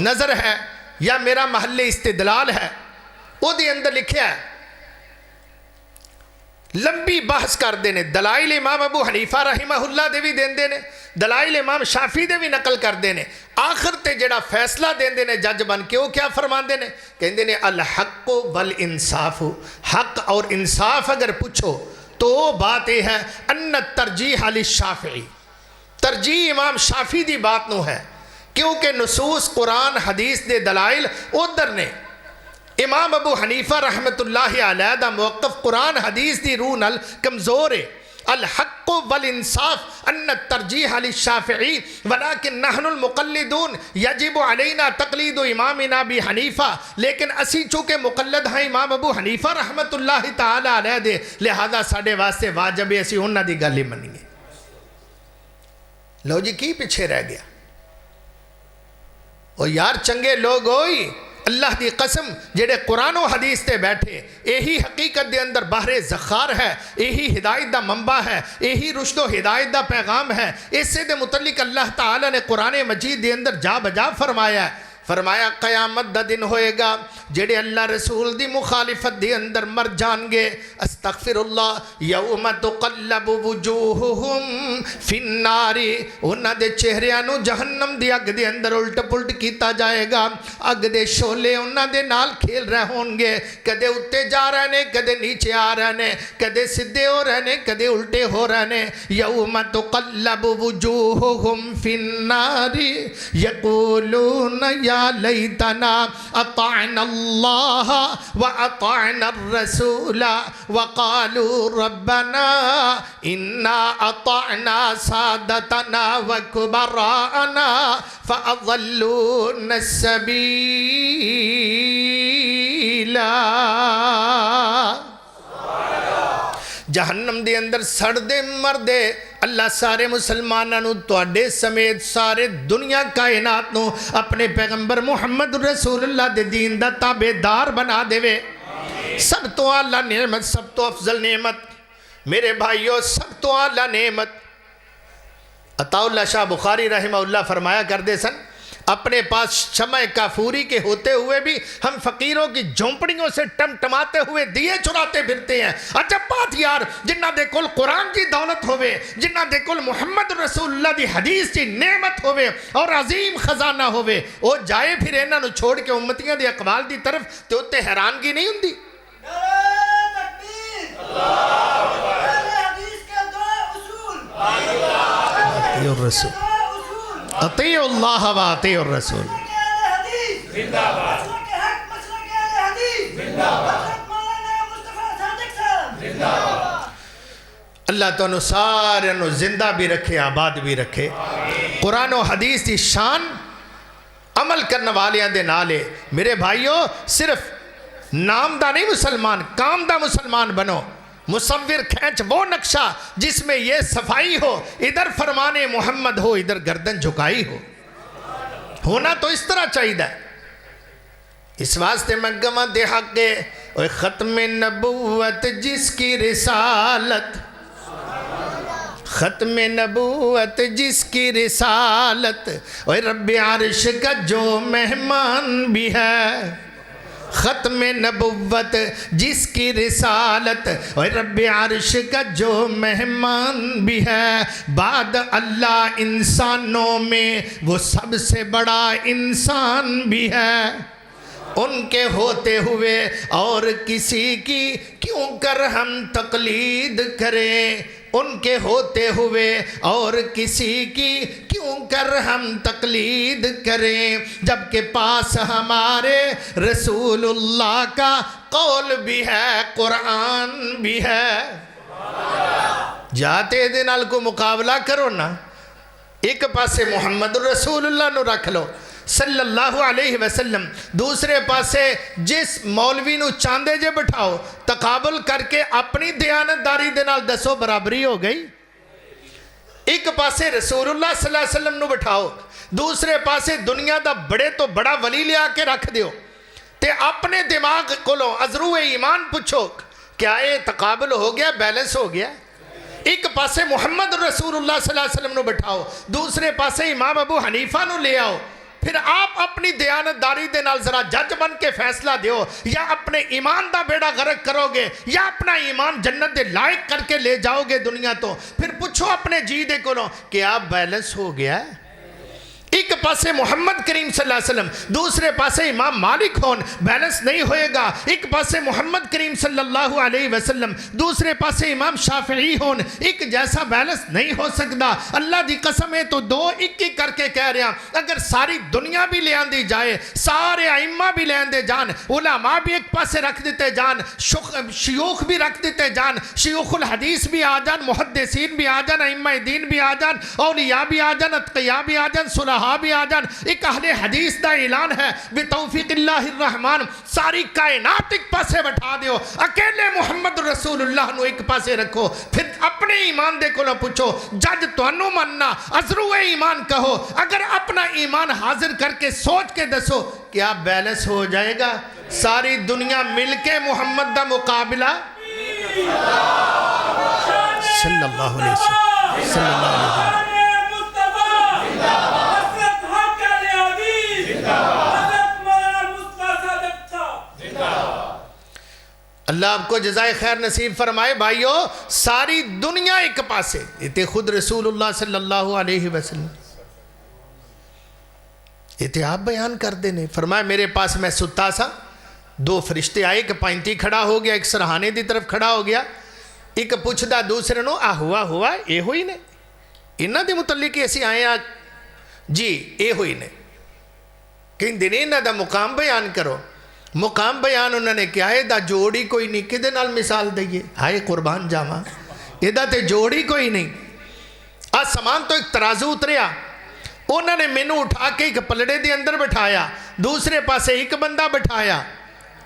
نظر ہے یا میرا محلے استدلال ہے وہ دے اندر لکھیا ہے، لمبی بحث کر دینے، دلائل امام ابو حنیفہ رحمہ اللہ دے بھی دین دینے، دلائل امام شافعی دے بھی نقل کر دینے، آخر تے جڑا فیصلہ دین دینے جج بن کے وہ کیا فرمان دینے، کہن دینے الحق والانصاف، حق اور انصاف اگر پوچھو تو بات یہ ہے ان ترجیح علی شافعی، ترجیح امام شافعی دی بات نو ہے، کیونکہ نصوص قرآن حدیث دے دلائل ادھر نے، امام ابو حنیفہ رحمت اللہ علیہ دا موقف قرآن حدیث دی روح نال کمزور ہے. الحق والانصاف ان الترجیح للشافعی ولكن نحن المقلدون یجب علینا تقلید امامنا ابی حنیفہ. لیکن اسی چونکہ مقلد ہیں امام ابو حنیفہ رحمت اللہ تعالی علیہ دے، لہذا ساڑے واسطے واجب ہے اسی انہاں دی گل ہی منیے. لو جی کی پیچھے رہ گیا؟ او یار چنگے لوگ ہوئی اللہ دی قسم جڑے قرآن و حدیث تے بیٹھے، یہی حقیقت دے اندر بحر زخار ہے، یہی ہدایت دا منبع ہے، یہی رشد و ہدایت دا پیغام ہے. اس سے دے متعلق اللہ تعالیٰ نے قرآن مجید دے اندر جا بجا فرمایا ہے. فرمایا قیامت دا دن ہوئے گا جڑے اللہ رسول دی مخالفت دے اندر مر جان گے. استغفر اللہ. یوم تقلب وجوہہم فی النار، انہاں دے چہریانو جہنم دی اگ دے اندر الٹ پلٹ کیتا جائے گا. اگ دے شولے انہاں دے نال کھیل رہے ہون گے، کدے اتے جا رہے نے، کدے نیچے آ رہے نے، کدے سدھے ہو رہے نے، کدے الٹے ہو رہے نے. یوم تقلب وجوہہم فی النار یقولون یا لیتنا اطعنا اللہ واطعنا الرسول وقالوا ربنا انا اطعنا سادتنا وکبراءنا فاضلونا السبیل. جہنم دے اندر سڑ دے مر دے اللہ سارے مسلمانوں توڑے سمیت سارے دنیا کائنات نو اپنے پیغمبر محمد رسول اللہ دے دین دا تابعدار بنا دے وے. سب تو اعلیٰ نعمت، سب تو افضل نعمت میرے بھائیوں، سب تو اعلیٰ نعمت. عطا اللہ شاہ بخاری رحمہ اللہ فرمایا کردے سن، اپنے پاس شمع کافوری کے ہوتے ہوئے بھی ہم فقیروں کی جھونپڑیوں سے ٹمٹماتے ہوئے دیے چراتے پھرتے ہیں. عجب بات یار، جنہ دے کل قرآن کی دولت ہوئے، جنہ دے کل محمد رسول اللہ دی حدیث کی نعمت ہوئے اور عظیم خزانہ ہوئے، وہ جائے پھر انہاں نو چھوڑ کے امتیاں دے اقوال دی طرف تے اتے حیرانگی نہیں ہوندی. اطیعوا الرسول، اطیعوا اللہ و اطیعوا الرسول. اللہ تو انہوں سارے انہوں زندہ بھی رکھے، آباد بھی رکھے. قرآن و حدیث دی شان عمل کرنے والیاں دے نالے. میرے بھائیوں، صرف نام دا نہیں مسلمان، کام دا مسلمان بنو. مصور کھینچ وہ نقشہ جس میں یہ صفائی ہو، ادھر فرمان محمد ہو، ادھر گردن جھکائی ہو. ہونا تو اس طرح چاہیے ہے. اس واسطے میں گواں دے حق دے ختم نبوت جس کی رسالت، ختم نبوت جس کی رسالت، اور رب عرش کا جو مہمان بھی ہے. ختم نبوت جس کی رسالت اور رب عرش کا جو مہمان بھی ہے. بعد اللہ انسانوں میں وہ سب سے بڑا انسان بھی ہے. ان کے ہوتے ہوئے اور کسی کی کیوں کر ہم تقلید کریں، ان کے ہوتے ہوئے اور کسی کی کیوں کر ہم تقلید کریں، جبکہ پاس ہمارے رسول اللہ کا قول بھی ہے، قرآن بھی ہے. جاتے دے نال کو مقابلہ کرو نا، ایک پاسے محمد رسول اللہ نو رکھ لو صلی اللہ علیہ وسلم، دوسرے پاسے جس مولوی نو چاندے جے بٹھاؤ، تقابل کر کے اپنی دیانتداری دے نال دسو برابری ہو گئی. ایک پاسے رسول اللہ صلی اللہ علیہ وسلم نو بٹھاؤ، دوسرے پاسے دنیا دا بڑے تو بڑا ولی لیا کے رکھ دیو، تے اپنے دماغ کولو ازرو ایمان پوچھو کیا یہ تقابل ہو گیا، بیلنس ہو گیا. ایک پاسے محمد رسول اللہ صلی اللہ علیہ وسلم نو بٹھاؤ، دوسرے پاسے امام ابو حنیفہ نو لے آؤ. پھر آپ اپنی دیانتداری دے نال ذرا جج بن کے فیصلہ دیو، یا اپنے ایمان دا بیڑا غرق کرو گے یا اپنا ایمان جنت دے لائق کر کے لے جاؤ گے دنیا تو. پھر پوچھو اپنے جی دے کولوں کیا بیلنس ہو گیا ہے. ایک پاسے محمد کریم صلی اللہ علیہ وسلم دوسرے پاسے امام مالک ہون بیلنس نہیں ہوئے گا ایک پاسے محمد کریم صلی اللہ علیہ وسلم دوسرے پاسے امام شافعی ہون ایک جیسا بیلنس نہیں ہو سکتا اللہ دی قسم ہے تو دو ایک کر کے کہہ رہے ہیں اگر ساری دنیا بھی لے آندی جائے سارے ائمہ بھی لے آندے جان علماء بھی ایک پاسے رکھ دیتے جان شیوخ بھی رکھ دیتے جان شیوخ الحدیث بھی آ جان محدثین بھی آ جان ائمہ دین بھی آ جان اولیاء بھی آ جان اتقیاء بھی آ جان صلحاء بھی آ جان ایک اہل حدیث دا اعلان ہے بتوفیق اللہ الرحمن ساری کائنات ایک پاسے بٹھا دیو اکیلے محمد رسول اللہ نو ایک پاسے رکھو پھر اپنے ایمان دے کو نہ پوچھو جج توانو مننا ازرو ایمان کہو اگر اپنا ایمان حاضر کر کے سوچ کے دسو کیا بیلنس ہو جائے گا ساری دنیا مل کے محمد دا مقابلہ صلی اللہ علیہ وسلم صلی اللہ علیہ وسلم اللہ آپ کو جزائے خیر نصیب فرمائے بھائیو ساری دنیا ایک پاسے یہ تھے خود رسول اللہ صلی اللہ علیہ وسلم یہ تھے آپ بیان کر دینے فرمائے میرے پاس میں ستا سا دو فرشتے آئے ایک پائنتی کھڑا ہو گیا ایک سرحانے دی طرف کھڑا ہو گیا ایک پوچھ دا دوسرے نو ہوا اے ہوئی نے انہاں دے متعلق ایسی آئے آج جی اے ہوئی نے کہیں دن انہاں دا مقام بیان کرو مقام بیان انہوں نے کیا ہے دا جوڑی کوئی نہیں کدے نال مثال دئیے ہائے قربان جاما ادا تے جوڑی کوئی نہیں آج سامان تو ایک ترازو اتریا انہوں نے مینو اٹھا کے ایک پلڑے دے اندر بٹھایا دوسرے پاسے ایک بندہ بٹھایا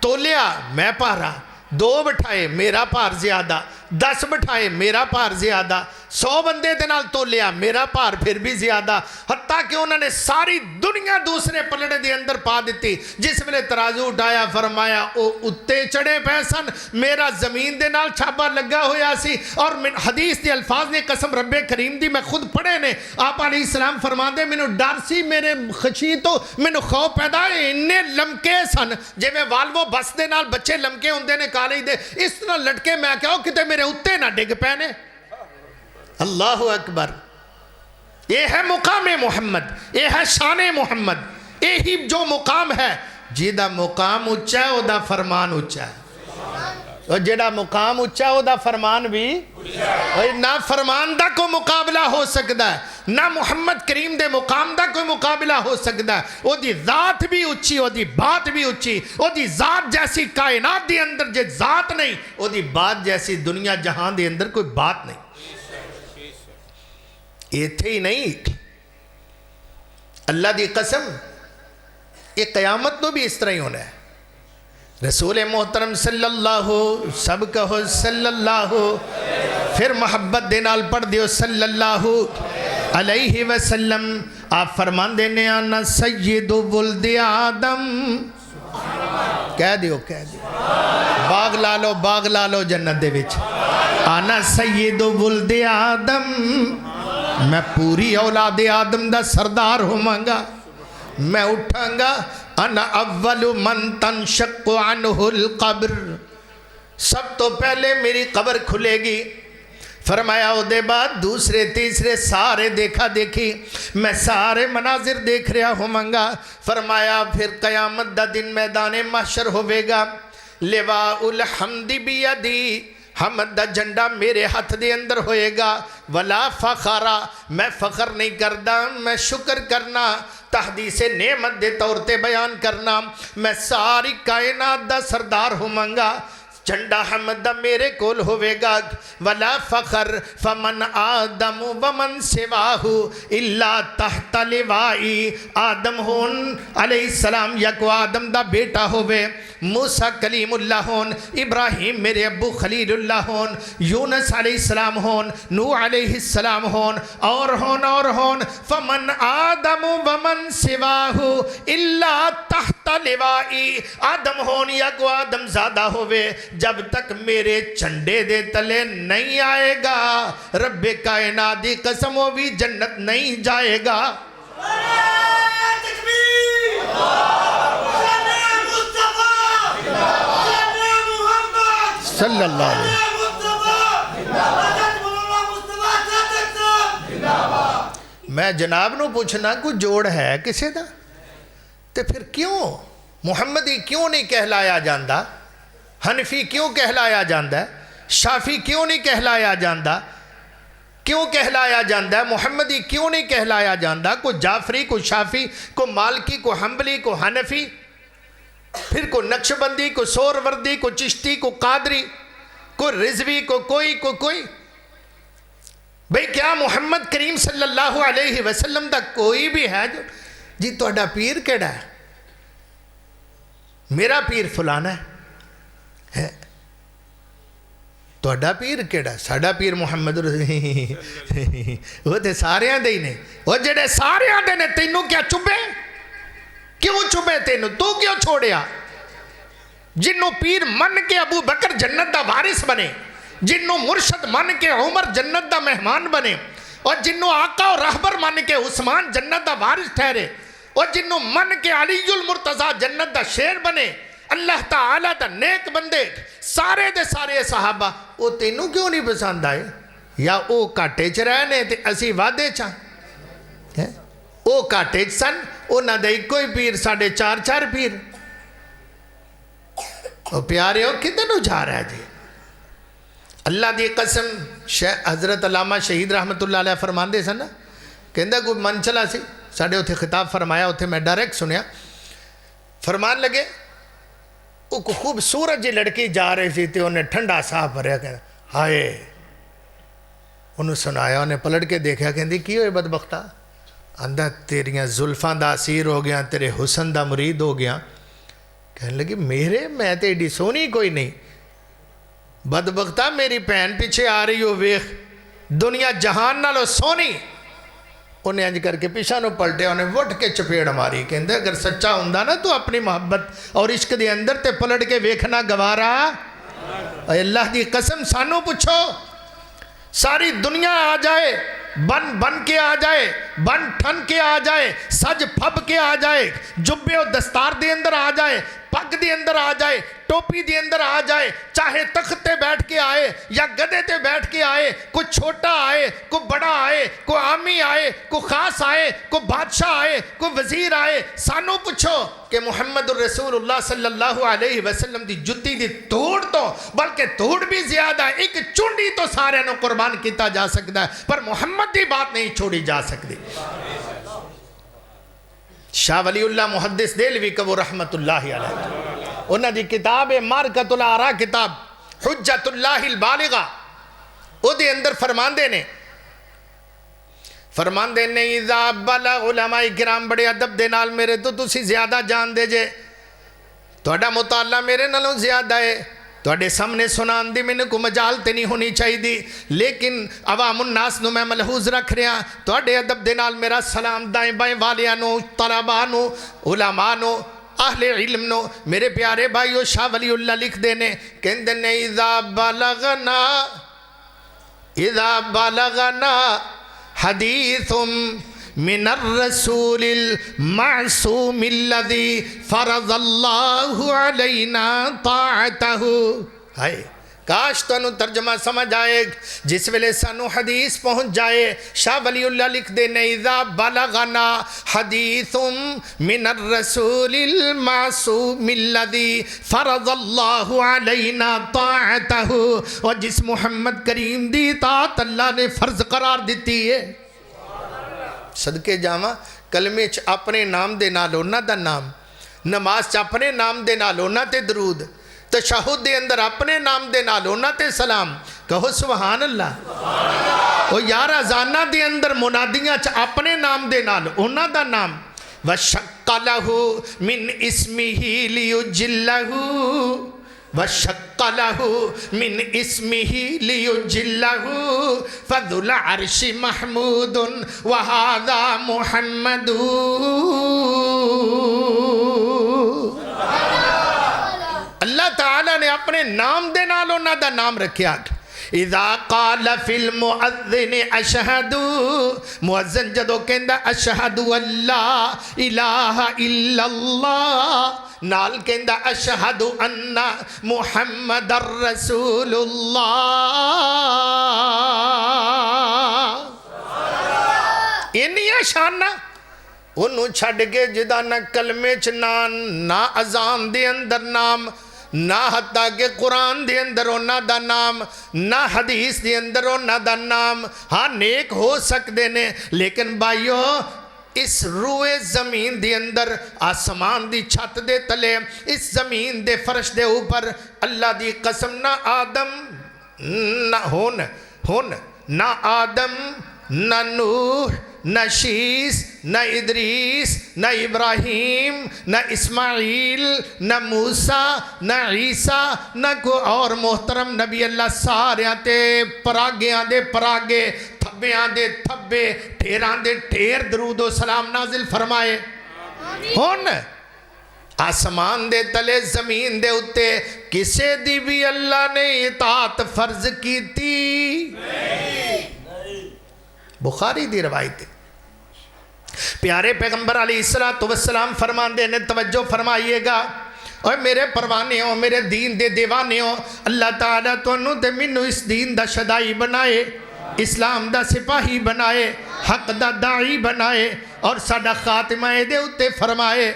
تولیا میں پارا 2 بٹھائے میرا پار زیادہ 10 بٹھائے میرا پار زیادہ 100 بندے دے نال تولیا میرا پار پھر بھی زیادہ حتیٰ کہ انہوں نے ساری دنیا دوسرے پلڑے دے اندر پا دیتی جس ویلے ترازو اٹھایا فرمایا او اتے چڑے پیسن میرا زمین دے نال چھاپا لگا ہویا سی اور حدیث دے الفاظ نے قسم رب کریم دی میں خود پڑھے نے آپ علیہ السلام فرما دے مینو ڈر سی میرے خشی تو مینو خوف پیدا ہے انہیں لمکے سن جے میں والوو بس دے نال بچے لمکے ہوندے نے کالے دے اس طرح لٹکے میں کہو کتے میرے اتے نہ ڈگ پینے اللہ اکبر یہ ہے مقام محمد یہ ہے شان محمد یہی جو مقام ہے جیدہ مقام اچھا ہے او دا فرمان اچھا ہے اور جیدہ مقام اچھا ہے او دا فرمان بھی نہ فرمان دا کوئی مقابلہ ہو سکتا ہے نہ محمد کریم دے مقام دا کوئی مقابلہ ہو سکتا ہے او دی ذات بھی اچھی او دی بات بھی اچھی او دی ذات جیسی کائنات دی اندر جے ذات نہیں او دی بات جیسی دنیا جہان دے اندر کوئی بات نہیں یہ تھے ہی نہیں اللہ دی قسم یہ قیامت تو بھی اس طرح ہی ہونا ہے رسول محترم صلی اللہ سب کہو صلی اللہ پھر محبت دینال پڑھ دیو صلی اللہ علیہ وسلم آپ فرمان دینے آنا سید ولد آدم کہہ دیو باغ لالو جنت دے وچ آنا سید ولد آدم میں پوری اولاد آدم دا سردار ہوں گا میں اٹھاں گا انا اول من تنشق عنہ القبر سب تو پہلے میری قبر کھلے گی فرمایا او دے بعد دوسرے تیسرے سارے دیکھا دیکھی میں سارے مناظر دیکھ رہا ہوں گا فرمایا پھر قیامت دا دن میدان محشر ہوئے گا لواء الحمد بیدی حمد دا جھنڈا میرے ہاتھ دے اندر ہوئے گا ولا فخرا میں فخر نہیں کردا میں شکر کرنا تحدیث نعمت دے طور تے بیان کرنا میں ساری کائنات دا سردار ہوں گا جھنڈا حمد دا میرے کول ہوئے گا ولا فخر فمن آدم ومن سواہو اللہ تحت لوائی آدم ہون علیہ السلام یکو آدم دا بیٹا ہوئے موسیٰ کلیم اللہ ہون ابراہیم میرے ابو خلیل اللہ ہون یونس علیہ السلام ہون نوح علیہ السلام ہون اور فمن آدم ومن سواہو اللہ تحت لوائی آدم ہون یکو آدم زادہ ہوئے جب تک میرے چنڈے دے تلے نہیں آئے گا رب کائنات دی قسم وہ بھی جنت نہیں جائے گا صلی اللہ علیہ میں جناب نو پوچھنا کوئی جوڑ ہے کسے دا؟ تے پھر کیوں محمدی کیوں نہیں کہلایا جاندہ؟ حنفی کیوں کہلایا جاندہ ہے؟ شافی کیوں نہیں کہلایا جاندہ؟ کیوں کہلایا جاندہ ہے؟ محمدی کیوں نہیں کہلایا جاندہ؟ کوئی جعفری، کوئی شافی، کوئی مالکی، کوئی حنبلی، کوئی حنفی، پھر کوئی نقشبندی، کوئی سوروردی، کوئی چشتی، کوئی قادری، کوئی رضوی، کوئی بھئی کیا محمد کریم صلی اللہ علیہ وسلم دا کوئی بھی ہے جو جی توڑا پیر کیڑا ہے؟ میرا پیر فلانا ہے توڑا پیر کیڑا ہے؟ ساڑا پیر محمد وہ تے سارے آن دے ہی نہیں وہ جڑے سارے آن دے نے تینوں کیا چبے؟ کیوں چبے تینوں؟ تو کیوں چھوڑیا؟ جنوں پیر من کے ابو بکر جنت دا وارث بنے، جنوں مرشد من کے عمر جنت دا مہمان بنے، اور جنوں آقا اور رہبر من کے عثمان جنت دا وارث ٹھہرے، اور جنوں من کے علی المرتضیٰ جنت دا شیر بنے، اللہ تعالیٰ دا نیک بندے سارے دے سارے صحابہ وہ تینوں کیوں نہیں پسند آئے؟ یا او کاٹے چ رہنے تے اسی وعدے چاہ او کاٹے چ سن او نہ دے کوئی پیر ساڑھے چار پیر او پیارے ہو کدھر جا رہا ہے جی؟ اللہ دی قسم حضرت علامہ شہید رحمت اللہ علیہ فرمان دے سن کہندہ کوئی من چلا سی ساڑھے اتھے خطاب فرمایا اتھے میں ڈائریکٹ سنیا فرمان لگے وہ خوبصورت جی لڑکی جا رہی سی تے انہیں ٹھنڈا صاحب بھریا کہنا ہائے انہوں سنایا انہیں پلٹ کے دیکھا کہندی کی ہوئے بدبختہ اندھا تیریاں زلفان دا اسیر ہو گیا تیرے حسن دا مرید ہو گیا کہنے لگی میرے میں تے ایڈی سونی کوئی نہیں بدبختہ میری پہن پیچھے آ رہی ہو ویخ دنیا جہان نالو سونی انہیں انج کر کے پیچھا نو پلٹے انہیں وٹ کے چپیڑ ماری کہندے اگر سچا ہوندہ نا تو اپنی محبت اور عشق دے اندر تے پلٹ کے ویکھنا گوارا اے اللہ دی قسم سانو پوچھو ساری دنیا آ جائے بن کے آ جائے بن ٹھن کے آ جائے سج پھب کے آ جائے جبے و دستار دے اندر آ جائے پگ دے اندر آ جائے ٹوپی دے اندر آ جائے چاہے تخت تے بیٹھ کے آئے یا گدے تے بیٹھ کے آئے کوئی چھوٹا آئے کوئی بڑا آئے کوئی عامی آئے کوئی خاص آئے کوئی بادشاہ آئے کوئی وزیر آئے سانو پوچھو کہ محمد الرسول اللہ صلی اللہ علیہ وسلم دی جتی دی توڑ تو بلکہ توڑ بھی زیادہ ایک چونڈی تو سارے نو قربان کیتا جا سکتا ہے پر محمد دی بات نہیں چھوڑی جا سکتی شاہ ولی اللہ محدث دہلوی کا وہ رحمت اللہ علیہ انہاں دی کتاب مارکۃ الآراء کتاب حجت اللہ البالغہ او دے اندر فرمان دے نے اذا بلغ علماء کرام بڑے ادب دے نال میرے تو تسی زیادہ جان دے جے توڑا مطالعہ میرے نالوں زیادہ ہے توڑے سامنے سنان دی میں نے کو مجال تے نہیں ہونی چاہی دی لیکن عوام الناس نو میں ملحوظ رکھ رہا توڑے ادب دے نال میرا سلام دائیں بائیں والیانو طلبانو علمانو اہل علم نو میرے پیارے بھائیو شاہ ولی اللہ لکھ دینے کہندے نے اذا بلغنا حدیث من الرسول المعصوم الذي فرض اللہ علینا طاعته ہائے کاش تو انہوں ترجمہ سمجھ آئے جس ویلے سانو حدیث پہنچ جائے شاہ ولی اللہ لکھ دینے اذا بلغنا حدیث من الرسول المعصوم الذي فرض اللہ علینا طاعته اور جس محمد کریم دی اطاعت اللہ نے فرض قرار دیتی ہے صدقے جاواں کلمے چ اپنے نام دے نال ہونا دا نام نماز چ اپنے نام دے نال ہونا تے درود تشہد دے اندر اپنے نام دے نال ہونا تے سلام کہو سبحان اللہ او یار ازانہ دے اندر منادیاں چ اپنے نام دے نال ہونا دا نام وشق لہو من اسمہ لیجلہو وشق لہو من اسمہ لیجلہو فذو العرش محمود وہذا محمد اللہ تعالیٰ نے اپنے نام دے نال انہاں دا نام رکھیا اذا قال فی المؤذن اشہدو مؤذن جدو کہندہ اشہدو اللہ الہ الا اللہ نال کہندہ اشہدو ان محمد الرسول اللہ ਇੰਨੀਆਂ ਸ਼ਾਨਾਂ ਉਹਨੂੰ ਛੱਡ ਕੇ ਜਿਹਦਾ ਨਾ ਕਲਮੇ 'ਚ ਨਾ ਅਜ਼ਾਨ ਦੇ ਅੰਦਰ ਨਾਮ, ਨਾ ਹੱਤਾ ਕਿ ਕੁਰਾਨ ਦੇ ਅੰਦਰ ਉਹਨਾਂ ਦਾ ਨਾਮ, ਨਾ ਹਦੀਸ ਦੇ ਅੰਦਰ ਉਹਨਾਂ ਦਾ ਨਾਮ। ਹਾਂ ਨੇਕ ਹੋ ਸਕਦੇ ਨੇ, ਲੇਕਿਨ ਭਾਈਓ ਇਸ ਰੂਏ ਜ਼ਮੀਨ ਦੇ ਅੰਦਰ, ਆਸਮਾਨ ਦੀ ਛੱਤ ਦੇ ਤਲੇ, ਇਸ ਜ਼ਮੀਨ ਦੇ ਫਰਸ਼ ਦੇ ਉੱਪਰ ਅੱਲਾ ਦੀ ਕਸਮ ਨਾ ਆਦਮ ਨਾ ਹੁਣ ਨਾ ਆਦਮ, ਨਾ ਨੂਹ, نہ شیس، نہ ادریس، نہ ابراہیم، نہ اسماعیل، نہ موسیٰ، نہ عیسیٰ، نہ کوئی اور محترم نبی اللہ سارے آتے پراگے آندے پراگے، تھبے آندے تھبے، ٹھیر آندے ٹھیر درود و سلام نازل فرمائے۔ ہون آسمان دے تلے زمین دے اتے کسے دی بھی اللہ نے اطاعت فرض کی تھی؟ بخاری دی روایت ہے۔ پیارے پیغمبر علیہ السلام فرمان دینے توجہ فرمائیے گا، اور میرے پروانے ہو، میرے دین دے دیوانے ہو، اللہ تعالیٰ تو انہوں دے منو اس دین دا شدائی بنائے، اسلام دا سپاہی بنائے، حق دا داعی بنائے، اور ساڈا خاتمہ دے اتے فرمائے۔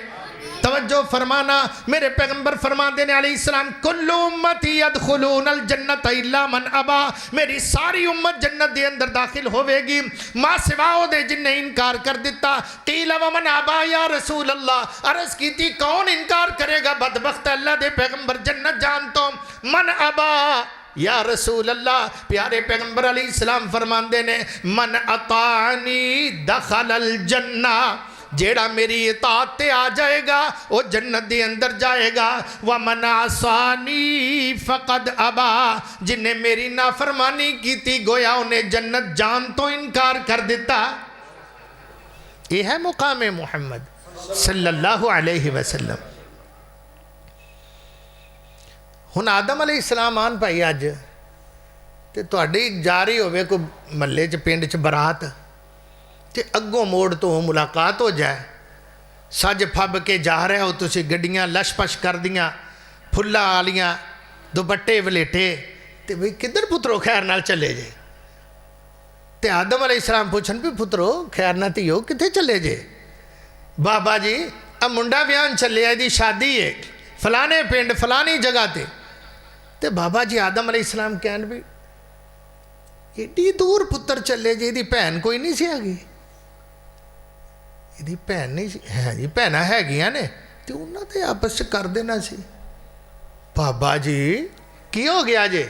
توجہ فرمانا، میرے پیغمبر فرمان دینے علیہ السلام کل امتی یدخلون الجنت الا من ابا، میری ساری امت جنت دے اندر داخل ہوئے گی ما سواؤ دے جن نے انکار کر دیتا۔ قیل ومن ابا یا رسول اللہ، عرض کی تھی کون انکار کرے گا؟ بدبخت اللہ دے پیغمبر جنت جانتا ہوں۔ من ابا یا رسول اللہ، پیارے پیغمبر علیہ السلام فرمان دینے من اطاعنی دخل الجنہ، جیڑا میری اطاعت تے آ جائے گا وہ جنت دے اندر جائے گا۔ وَمَنْ عَصَانِي فَقَدْ أَبَا، جن نے میری نافرمانی کی تھی گویا انہیں جنت جان تو انکار کر دیتا۔ یہ ہے مقام محمد صلی اللہ علیہ وسلم۔ ہن آدم علیہ السلام آن پائی آج تے تواڈی جا رہی ہوئے کوئی محلے چ پنڈ چ برات، تے اگوں موڑ تو ملاقات ہو جائے، سج پھب کے جا رہے ہو تسی، گڈیاں لش پش کر دیاں، پھلا آلیاں، دوپٹے ولیٹے، تے بھئی کدھر پترو خیر نال چلے جے؟ تے آدم علیہ السلام پوچھن بھی پترو خیر نہ تیو کتے چلے جے؟ بابا جی اب منڈا بیان چلے آئی دی شادی ہے فلانے پنڈ فلانی جگہ تے بابا جی آدم علیہ السلام کہن بھی ایڈی دور پتر چلے جے، دی بہن کوئی نہیں سی آگئی؟ دی بہن نہیں سی ہے جی، بہنہ ہے گیا نے تے انہاں تے آپس سے کر دینا سی۔ بابا جی کی ہو گیا جے؟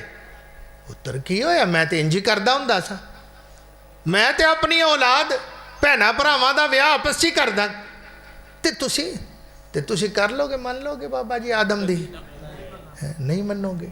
پتر کی ہویا؟ میں تے انجی کردہ ہوں دا سا، میں تے اپنی اولاد بہنہ پراواں دا ویاہ آپس سے کردہ، تے تسی کر لو گے، من لو گے بابا جی آدم دی؟ نہیں منو گے،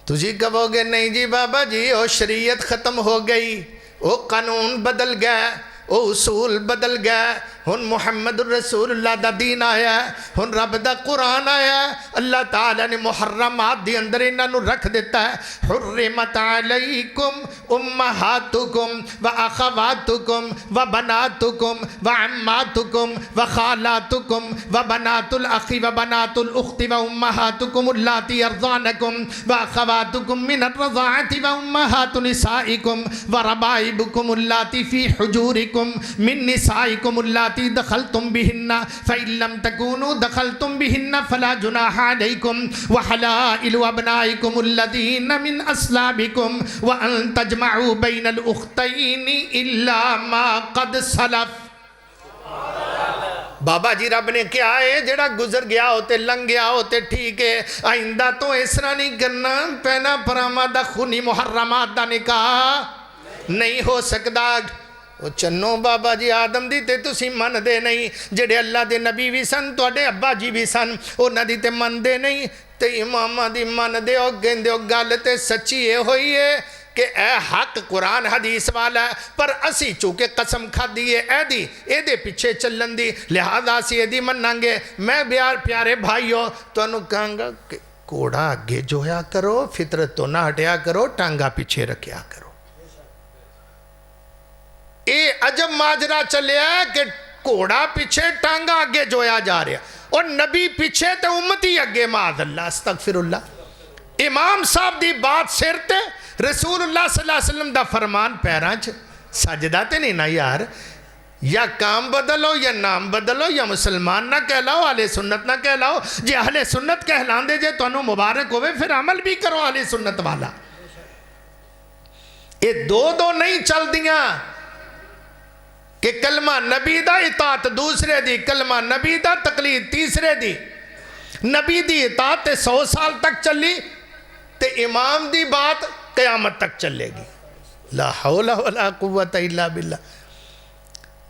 تجھے کہو گے نہیں جی بابا جی وہ شریعت ختم ہو گئی، وہ قانون بدل گیا، وہ اصول بدل گیا، ہن محمد الرسول اللہ دا دین آیا ہے، ہن رب دا قرآن آیا ہے، اللہ تعالیٰ نے محرمات دی اندر انہوں رکھ دیتا ہے۔ حرمت علیکم امہاتکم و اخواتکم و بناتکم و عماتکم و خالاتکم و بنات الاخی و بنات الاخت و امہاتکم اللاتی ارضانکم و اخواتکم من الرضاعت و امہات نسائکم و ربائبکم اللاتی فی حجورکم من نسائکم اللاتی دخلتم بہن فإن لم تکونوا دخلتم بہن فلا جناح علیکم وحلائل ابنائکم الذین من اصلابکم وان تجمعوا بین الاختین الا ما قد سلف۔ بابا جی رب نے کیا ہے جڑا گزر گیا ہوتے لنگ گیا ہوتے ٹھیک ہے، آئندہ تو اس طرح نہیں کرنا، پہنا پراما دا خونی محرمات دا نکاح نہیں ہو سکتا۔ وہ چنو بابا جی آدم دی تے تسی من دے نہیں، جڑے اللہ دے نبی بھی سن توڑے ابا جی بھی سن، اونا دی تے من دے نہیں، تے امامہ دی من دے ہو گندے ہو گال تے سچی ہوئی ہے کہ اے حق قرآن حدیث والا ہے، پر اسی چونکہ قسم کھا دیئے اے دے پیچھے چلن دی، لہذا سی دی مننگ گے۔ میں پیارے بھائیو تو انہوں کہاں گا کہ کوڑا آگے جویا کرو، فطرت تو نہ ہٹیا کرو، ٹانگا پیچھے رکھیا کرو۔ اے عجب ماجرہ چلے ہے کہ کوڑا پیچھے ٹانگا آگے جویا جا رہا، اور نبی پیچھے تے امتی اگے، معاذ اللہ استغفر اللہ۔ امام صاحب دی بات سرتے، رسول اللہ صلی اللہ علیہ وسلم دا فرمان پیران چھے، سجدہ تے نہیں نا یار، یا کام بدلو یا نام بدلو یا مسلمان نہ کہلاؤ اہل سنت نہ کہلاؤ. جے اہل سنت کہلان دے جے تو انہوں مبارک ہوئے پھر عمل بھی کرو اہل سنت والا. یہ دو نہیں چل دیاں کہ کلمہ نبی دا اطاعت دوسرے دی، کلمہ نبی دا تقلید تیسرے دی. نبی دی اطاعت 100 سال تک چلی تے امام دی بات قیامت تک چلے گی. لا حول ولا قوت الا باللہ.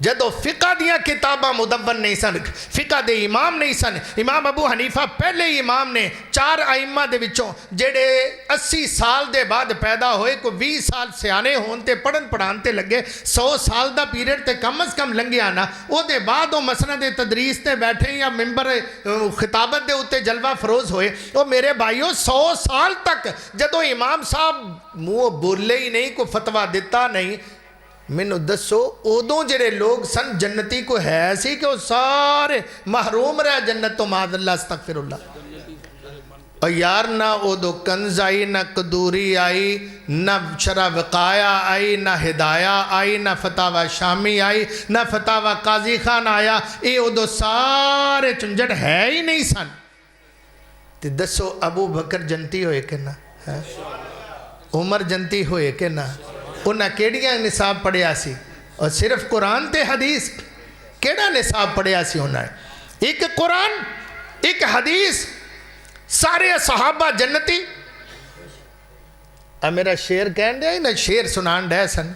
جدو فقہ دیا کتابہ مدون نہیں سن، فقہ دے امام نہیں سن. امام ابو حنیفہ پہلے امام نے 4 ائمہ دے وچوں جڑے 80 سال دے بعد پیدا ہوئے، کو 20 سال سیانے ہون تے پڑھن پڑھان تے لگے، 100 سال دا پیریڈ تے کم از کم لنگے آنا. او دے بعد او مسند تدریس تے بیٹھے یا ممبر خطابت دے اتے جلوہ فروز ہوئے. او میرے بھائیوں 100 سال تک جدو امام صاحب منہ بولے ہی نہیں، کو فتوہ دیتا نہیں. مینو دسو ادوں جڑے لوگ سن جنتی کو ہے سی کہ وہ سارے محروم رہے جنت تو معاذ اللہ استغفر اللہ. اور یار نہ ادو کنز آئی، نہ قدوری آئی، نہ شرح وقایا آئی، نہ ہدایہ آئی، نہ فتاوہ شامی آئی، نہ فتاوہ قاضی خان آیا. یہ ادو سارے چنجڑ ہے ہی نہیں سن. تے دسو ابو بکر جنتی ہوئے کہ نہ، عمر جنتی ہوئے کہ نہ؟ انہاں کیڑیاں نصاب پڑھیا سی؟ اور صرف قرآن تے حدیث. کیڑا نصاب پڑھیا سی انہاں؟ ایک قرآن، ایک حدیث، سارے صحابہ جنتی. اب میرا شعر کہن دیا نا، شعر سنان ڈے سن،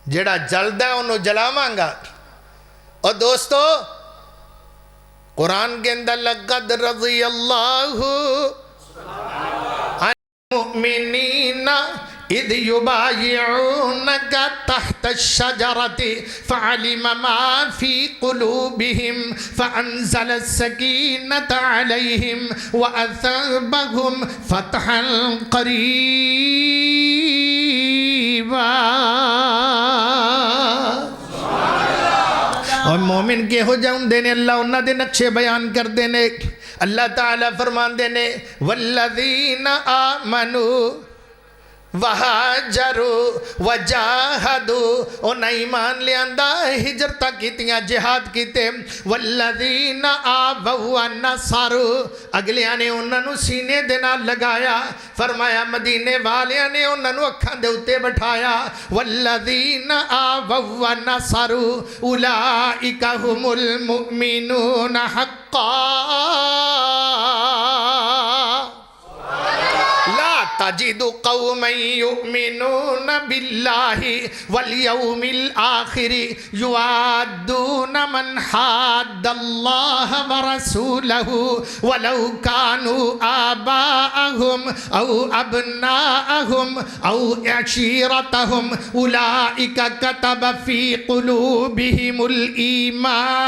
جڑا جلدہ انہوں جلاواں گا. اور دوستو قرآن کے اندر لقد رضی اللہ عن المؤمنین اذ یبایعونک تحت الشجرۃ فعلم ما فی قلوبہم فانزل السکینۃ علیہم واثابہم فتحا قریبا. اور مومن کے ہو جاؤں دینے اللہ انہا دے نقشے بیان کر دینے. اللہ تعالیٰ فرمان دینے والذین آمنوا وَهَاجَرُوا وَجَاهَدُوا. انہاں ایمان لے آندہ ہجرتہ کیتیاں، جہاد کیتے. وَالَّذِينَ آوَوْا وَنَصَرُوا. اگلیاں نے انہاں نو سینے دینا لگایا. فرمایا مدینے والیاں نے انہاں نو اکھاں دے اتے بٹھایا. وَالَّذِينَ آوَوْا وَنَصَرُوا أُولَئِكَ هُمُ الْمُؤْمِنُونَ حَقًّا. تجد قوما يؤمنون بالله واليوم الآخر يوادون من حاد الله ورسوله ولو كانوا آباءهم أو أبناءهم أو عشيرتهم أولئك كتب في قلوبهم الإيمان.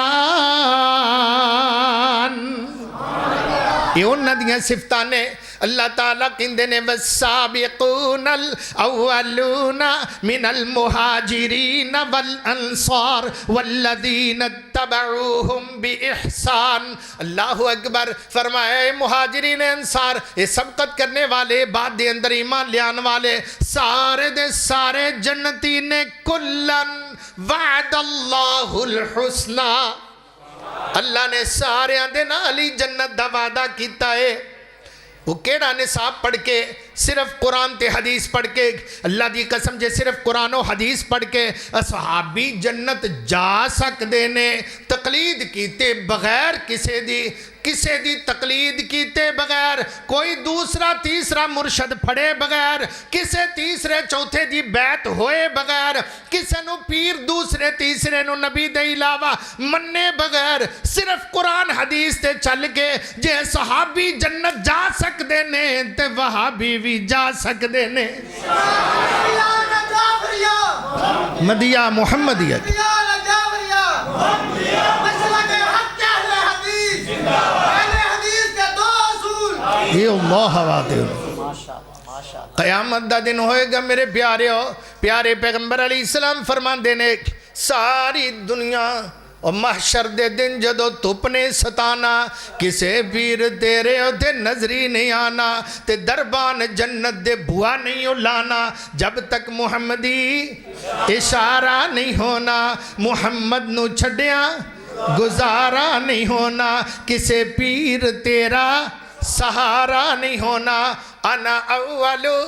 یہ انہاں دیاں صفتانے اللہ تعالیٰ کہندے نے والسابقون الاولون من المہاجرین والانصار والذین اتبعوہم باحسان. اللہ اکبر. فرمائے مہاجرین انصار، یہ سبقت کرنے والے، بعد دے اندر ایمان لیان والے، سارے دے سارے جنتی نے کلن وعد اللہ الحسنہ. اللہ نے سارے آندے نا علی جنت دا وعدہ کیتا ہے. وہ کیڑا نصاب پڑھ کے، صرف قرآن تے حدیث پڑھ کے، اللہ دی قسم جے صرف قرآن و حدیث پڑھ کے اصحابی جنت جا سکدے نے. تقلید کیتے بغیر کسے دی تقلید کیتے بغیر، کوئی دوسرا تیسرا مرشد پھڑے بغیر، کسے تیسرے چوتھے دی بیعت ہوئے بغیر، کسے نو پیر دوسرے تیسرے نو نبی دے علاوہ مننے بغیر، صرف قرآن حدیث تے چل کے جے صحابی جنت جا سکدے نے تے وہابی بھی جا سکدے نے. مدیہ محمدیت یہ اللہ حوادر. قیامت دا دن ہوئے گا میرے پیارے پیغمبر علیہ السلام فرمان دینے ساری دنیا اور محشر دے دن جدو دھپ نے ستانا کسے پیر تیرے اتھے نظری نہیں آنا تے دربان جنت دے بھوا نہیں لانا جب تک محمدی اشارہ نہیں ہونا محمد نو چھڑیاں گزارا نہیں ہونا کسے پیر تیرا سہارا نہیں ہونا انا اولو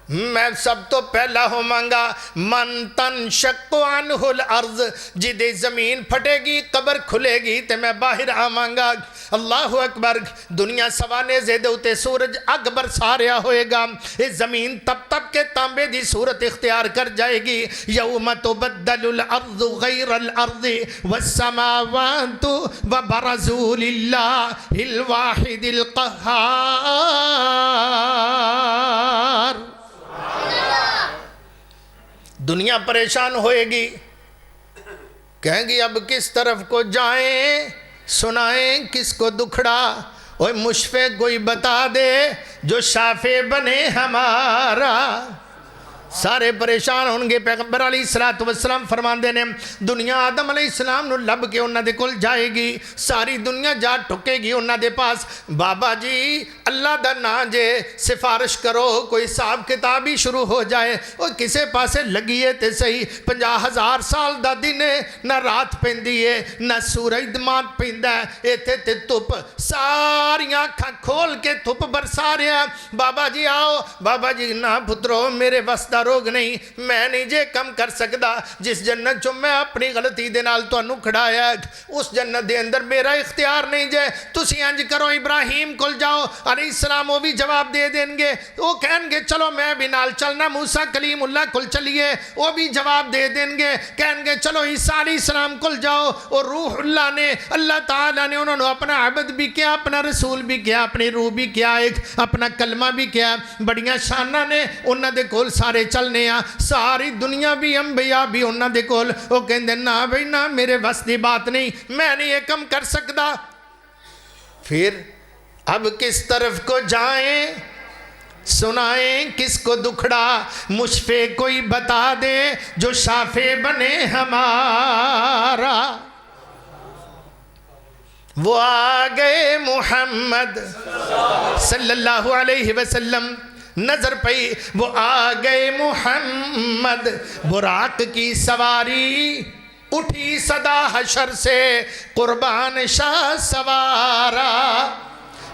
میں سب تو پہلا ہو مانگا من تنشق عنہ الارض جدے زمین پھٹے گی قبر کھلے گی تے میں باہر آمانگا اللہ اکبر دنیا سوانے زیدہ ہوتے سورج اکبر ساریا ہوئے گا اس زمین تب تب کے تانبے دی صورت اختیار کر جائے گی یوم تبدل الارض غیر الارض والسماوات وبرزوا للہ الواحد القہار دنیا پریشان ہوئے گی کہیں گی اب کس طرف کو جائیں سنائیں کس کو دکھڑا اوہ مشفے کوئی بتا دے جو شافع بنے ہمارا سارے پریشان ہونگے پیغمبر علیہ السلام فرمان دینے دنیا آدم علیہ السلام نو لب کے انہ دے کل جائے گی ساری دنیا جا ٹھکے گی انہ دے پاس بابا جی اللہ دا نا جے سفارش کرو کوئی صاحب کتابی شروع ہو جائے اور کسے پاسے لگیے تے صحیح 50,000 سال دا دن ہے نہ رات پیندی ہے نہ سورج دمات پیندہ ہے ایتے تے تھپ ساری آنکھاں کھول کے تھپ برسا رہے ہیں بابا جی آؤ بابا جی نا پترو میرے وسطہ روگ نہیں میں نہیں جے کم کر سکدا جس جنت جو میں اپنی غلطی دے نال تو انو کھڑایا اس جنت دے اندر میرا اختیار نہیں جے تسی انج کرو ابراہیم کل جاؤ علیہ السلام وہ بھی جواب دے دیں گے وہ کہیں گے چلو میں بھی نال چلنا موسیٰ کلیم اللہ کل چلیے وہ بھی جواب دے دیں گے کہیں گے چلو عیسیٰ علیہ السلام کل جاؤ اور روح اللہ نے اللہ تعالیٰ نے انہوں نے اپنا عبد بھی کیا اپنا رسول بھی کیا اپنی روح بھی کیا ایک اپنا کلمہ بھی کیا بڑیاں شانہ نے انہ دے کول سارے چلنے ہیں ساری دنیا بھی انبیاء بھی انہ دے کول وہ کہندے نا بھئی نا میرے وسطی بات نہیں میں نہیں یہ کم کر سکتا پھر اب کس طرف کو جائیں سنائیں کس کو دکھڑا مشفے کوئی بتا دے جو شافع بنے ہمارا وہ آگئے محمد صلی اللہ علیہ وسلم نظر پئی وہ آگئے محمد براق کی سواری اٹھی صدا حشر سے قربان شاہ سوارا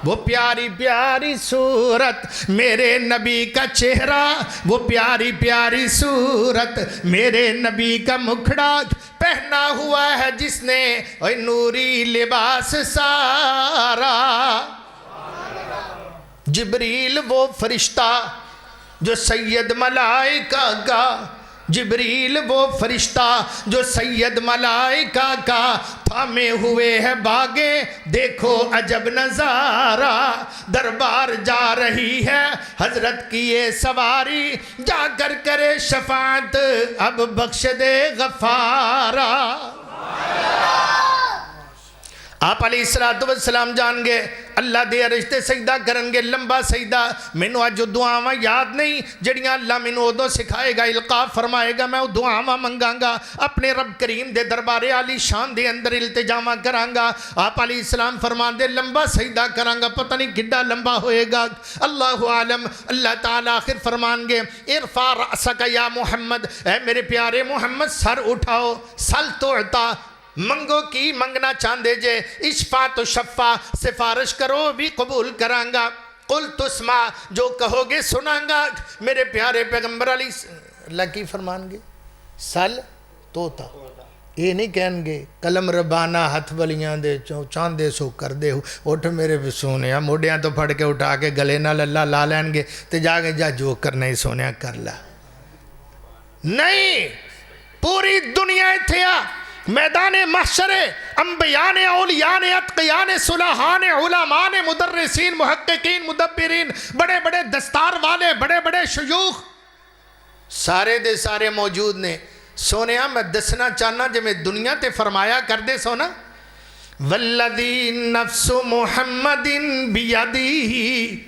وہ پیاری پیاری صورت میرے نبی کا چہرہ وہ پیاری پیاری صورت میرے نبی کا مکھڑا پہنا ہوا ہے جس نے نوری لباس سارا جبریل وہ فرشتہ جو سید ملائکہ کا جبریل وہ فرشتہ جو سید ملائکہ کا تھامے ہوئے ہے باغیں دیکھو عجب نظارہ دربار جا رہی ہے حضرت کی یہ سواری جا کر کرے شفاعت اب بخش دے غفارہ آپ علیہ السلام جان گے اللہ دے رشتے سجدہ کرنگے لمبا سجدہ مینو آج جو دعاواں یاد نہیں جڑیاں اللہ مینو ادو سکھائے گا القاء فرمائے گا میں دعاواں منگاں گا اپنے رب کریم دے دربار عالی شان دے اندر التجامہ کرانگا آپ علیہ السلام فرمان دے لمبا سجدہ کرانگا پتہ نہیں کڈا لمبا ہوئے گا اللہ عالم اللہ تعالیٰ آخر فرمان گے ارفع رأسک یا محمد اے میرے پیارے محمد سر اٹھاؤ سل تو عطا منگو کی منگنا چاندے جے اشفا تو شفا سفارش کرو بھی قبول کرانگا قل تسمع جو کہو گے سنانگا میرے پیارے پیغمبر علی اللہ کی فرمان گے سل توتا یہ نہیں کہیں گے قلم ربانہ ہتھ ولیاں دے چاندے سو کر دے اٹھ میرے بھی سونیا موڑیاں تو پھڑ کے اٹھا کے گلے نال اللہ لا لین گے تے جا کے جا جو کرنا ہی سونیا کر لا نہیں پوری دنیا تھیا میدان محشر انبیاء اولیاء اتقیاء صلحاء علماء مدرسین محققین مدبرین بڑے بڑے دستار والے بڑے بڑے شیوخ سارے دے سارے موجود نے سونیا میں دسنا چاہنا جو میں دنیا تے فرمایا کر دے سونا والذی نفس محمد بیدی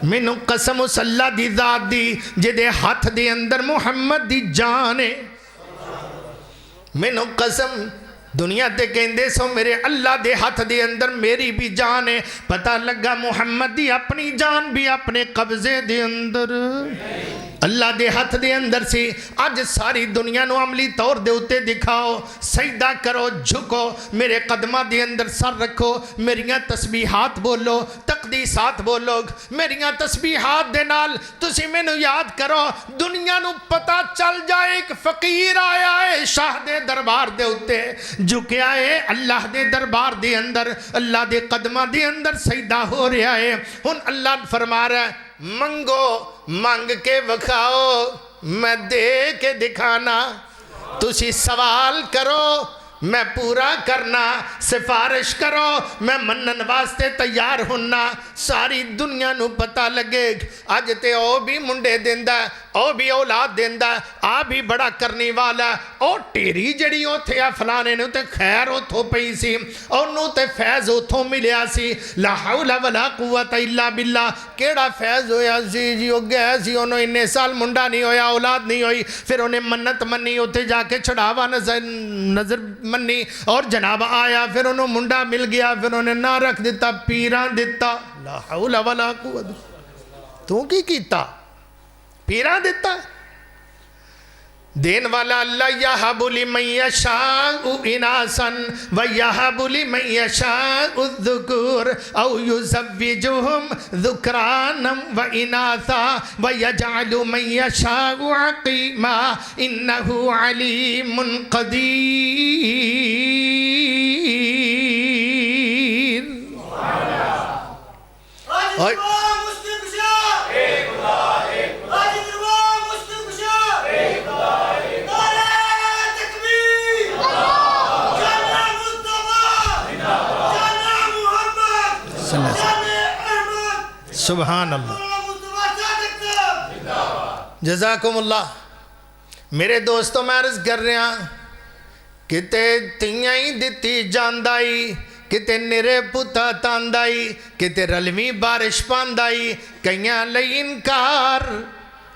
منو قسم صلی دی ذات دی جدے ہاتھ دے اندر محمد دی جانے منو قسم دنیا تے کہندے سو میرے اللہ دے ہاتھ دے اندر میری بھی جان ہے، پتہ لگا محمد دی اپنی جان بھی اپنے قبضے دے اندر اللہ دے ہاتھ دے اندر سی۔ آج ساری دنیا نو عملی طور دے اتے دکھاؤ، سجدہ کرو، جھکو، میرے قدمہ دے اندر سر رکھو، میریاں تسبیحات بولو، تقدیسات بولو، میریاں تسبیحات دے نال تسی میں نو یاد کرو، دنیا نو پتہ چل جائے ایک فقیر آیا ہے شاہ دے دربار دے اتے، جھکیا ہے اللہ دے دربار دے اندر، اللہ دے قدمہ دے اندر سجدہ ہو رہا ہے۔ ہن اللہ فرما رہا ہے منگو، مانگ کے وکھاؤ، میں دے کے دکھانا، تسی سوال کرو میں پورا کرنا، سفارش کرو میں منن واسطے تیار ہونا۔ ساری دنیا نو پتہ لگے آج تے او بھی منڈے دیندہ، او بھی اولاد دیندہ، آ بھی بڑا کرنی والا، او ٹیری جڑی او تھے فلانے نو تے خیر او تھو پئی سی، او نو تے فیض او تھو ملیا سی، لا حول ولا قوت الا باللہ۔ کیڑا فیض ہویا سی جی، او گئے سی، انہوں انہیں سال منڈا نہیں ہویا، اولاد نہیں ہوئی، پھر انہیں منت منی، ہوتے جا کے چھڑاوا نظر منی، اور جناب آیا، پھر انہوں منڈا مل گیا، پھر انہیں نہ رکھ دیتا، پیران دیتا، لا حول ولا قوت۔ تو کی کیتا؟ پیران دیتا دین والا اللہ، یہب لمن یشاء اناسا ویہب لمن یشاء الذکور او یزوجہم ذکرانا واناثا ویجعل من یشاء عقیما انہ علیم قدیر۔ سبحان اللہ، جزاکم اللہ۔ میرے دوستوں میں عرض کر رہے ہیں کتے تیاں ہی دتی جاندائی، کتے نرے پتا تاندائی، کتے رلوی بارش پاندائی، کئیاں لئی انکار،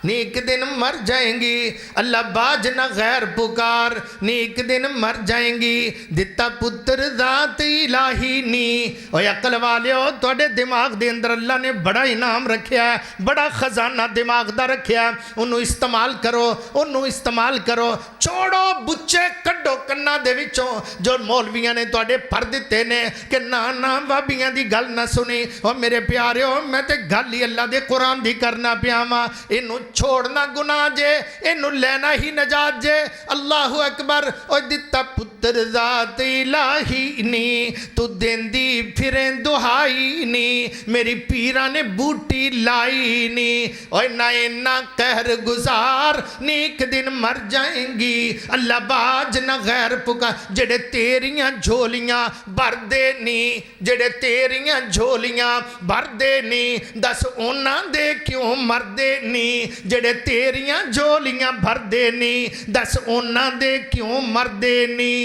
نیک دن مر جائیں گی، اللہ باج نہ غیر پکار، نیک دن مر جائیں گی، دتا پتر ذات الہی نی۔ اوہ عقل والے ہو، توڑے دماغ دے اندر اللہ نے بڑا انعام رکھیا ہے، بڑا خزانہ دماغ دا رکھیا ہے، انہوں استعمال کرو، انہوں استعمال کرو، چھوڑو بچے کڈو کنہ دے وچوں جو مولویاں نے توڑے پر دیتے نے کہ نانا وابیاں دی گل نہ سنی۔ اور میرے پیارے ہو، میں تے گل ہی اللہ دے قرآن دی کرنا پیاما، انہوں چھوڑنا گناہ جے، انہوں لینا ہی نجات جے۔ اللہ اکبر۔ اور دیتا پتر ذات الہی نی، تو دین دی پھریں دہائی نی، میری پیرہ نے بوٹی لائی نی، اور نہ قہر گزار، نیک دن مر جائیں گی، اللہ باج نہ غیر پکار۔ جڑے تیریاں جھولیاں بھر دے نی، جڑے تیریاں جھولیاں بھر دے نی، دس اونا دے کیوں مر دے نی، جڑے تیریاں جھولیاں بھر دے نی، دس اونا دے کیوں مر دے نی۔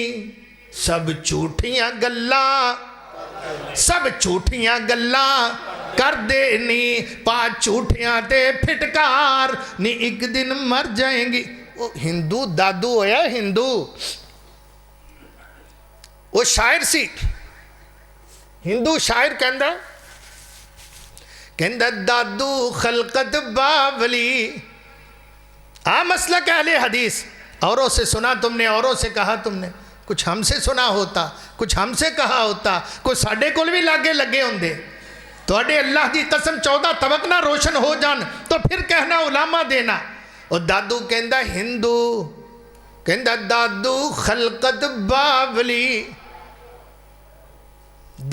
سب جھوٹیاں گلاں، سب جھوٹیاں گلاں کر دے نی، پانچ جھوٹیاں تے پھٹکار نی، ایک دن مر جائیں گی۔ وہ ہندو دادو ہویا، ہندو وہ شاعر سی، ہندو شاعر کہندہ دادو خلقت باولی۔ مسلک اہل حدیث، اوروں سے سنا تم نے، اوروں سے کہا تم نے، کچھ ہم سے سنا ہوتا، کچھ ہم سے کہا ہوتا، کچھ ساڑھے کول بھی لگے ہوندے، تو اڈے اللہ دی قسم 14 طبق نہ روشن ہو جان تو پھر کہنا علامہ دینا۔ اور دادو کہندہ ہندو، کہندہ دادو خلقت باولی،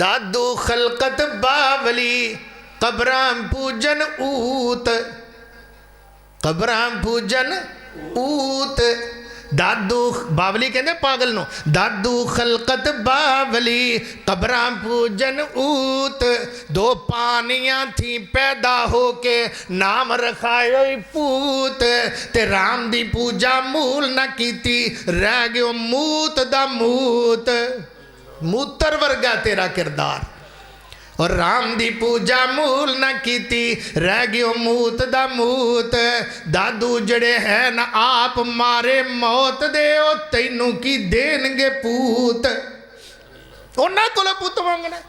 دادو خلقت باولی، قبران پوجن اوت، قبران پوجن اوت۔ دادو باولی کہنے پاگل نو، دادو خلقت باولی، قبران پوجن اوت، دو پانیاں تھی پیدا ہو کے نام رکھائے پوت، تے رام دی پوجا مول نہ کیتی، رہ گئے موت دا موت، موتر ورگا تیرا کردار۔ اور رام دی پوجا مول نہ کیتی رہ گیو موت دا موت دادو جڑے ہیں نہ آپ مارے موت دے او تینوں کی دین گے پوت انہاں کو پوت مانگنا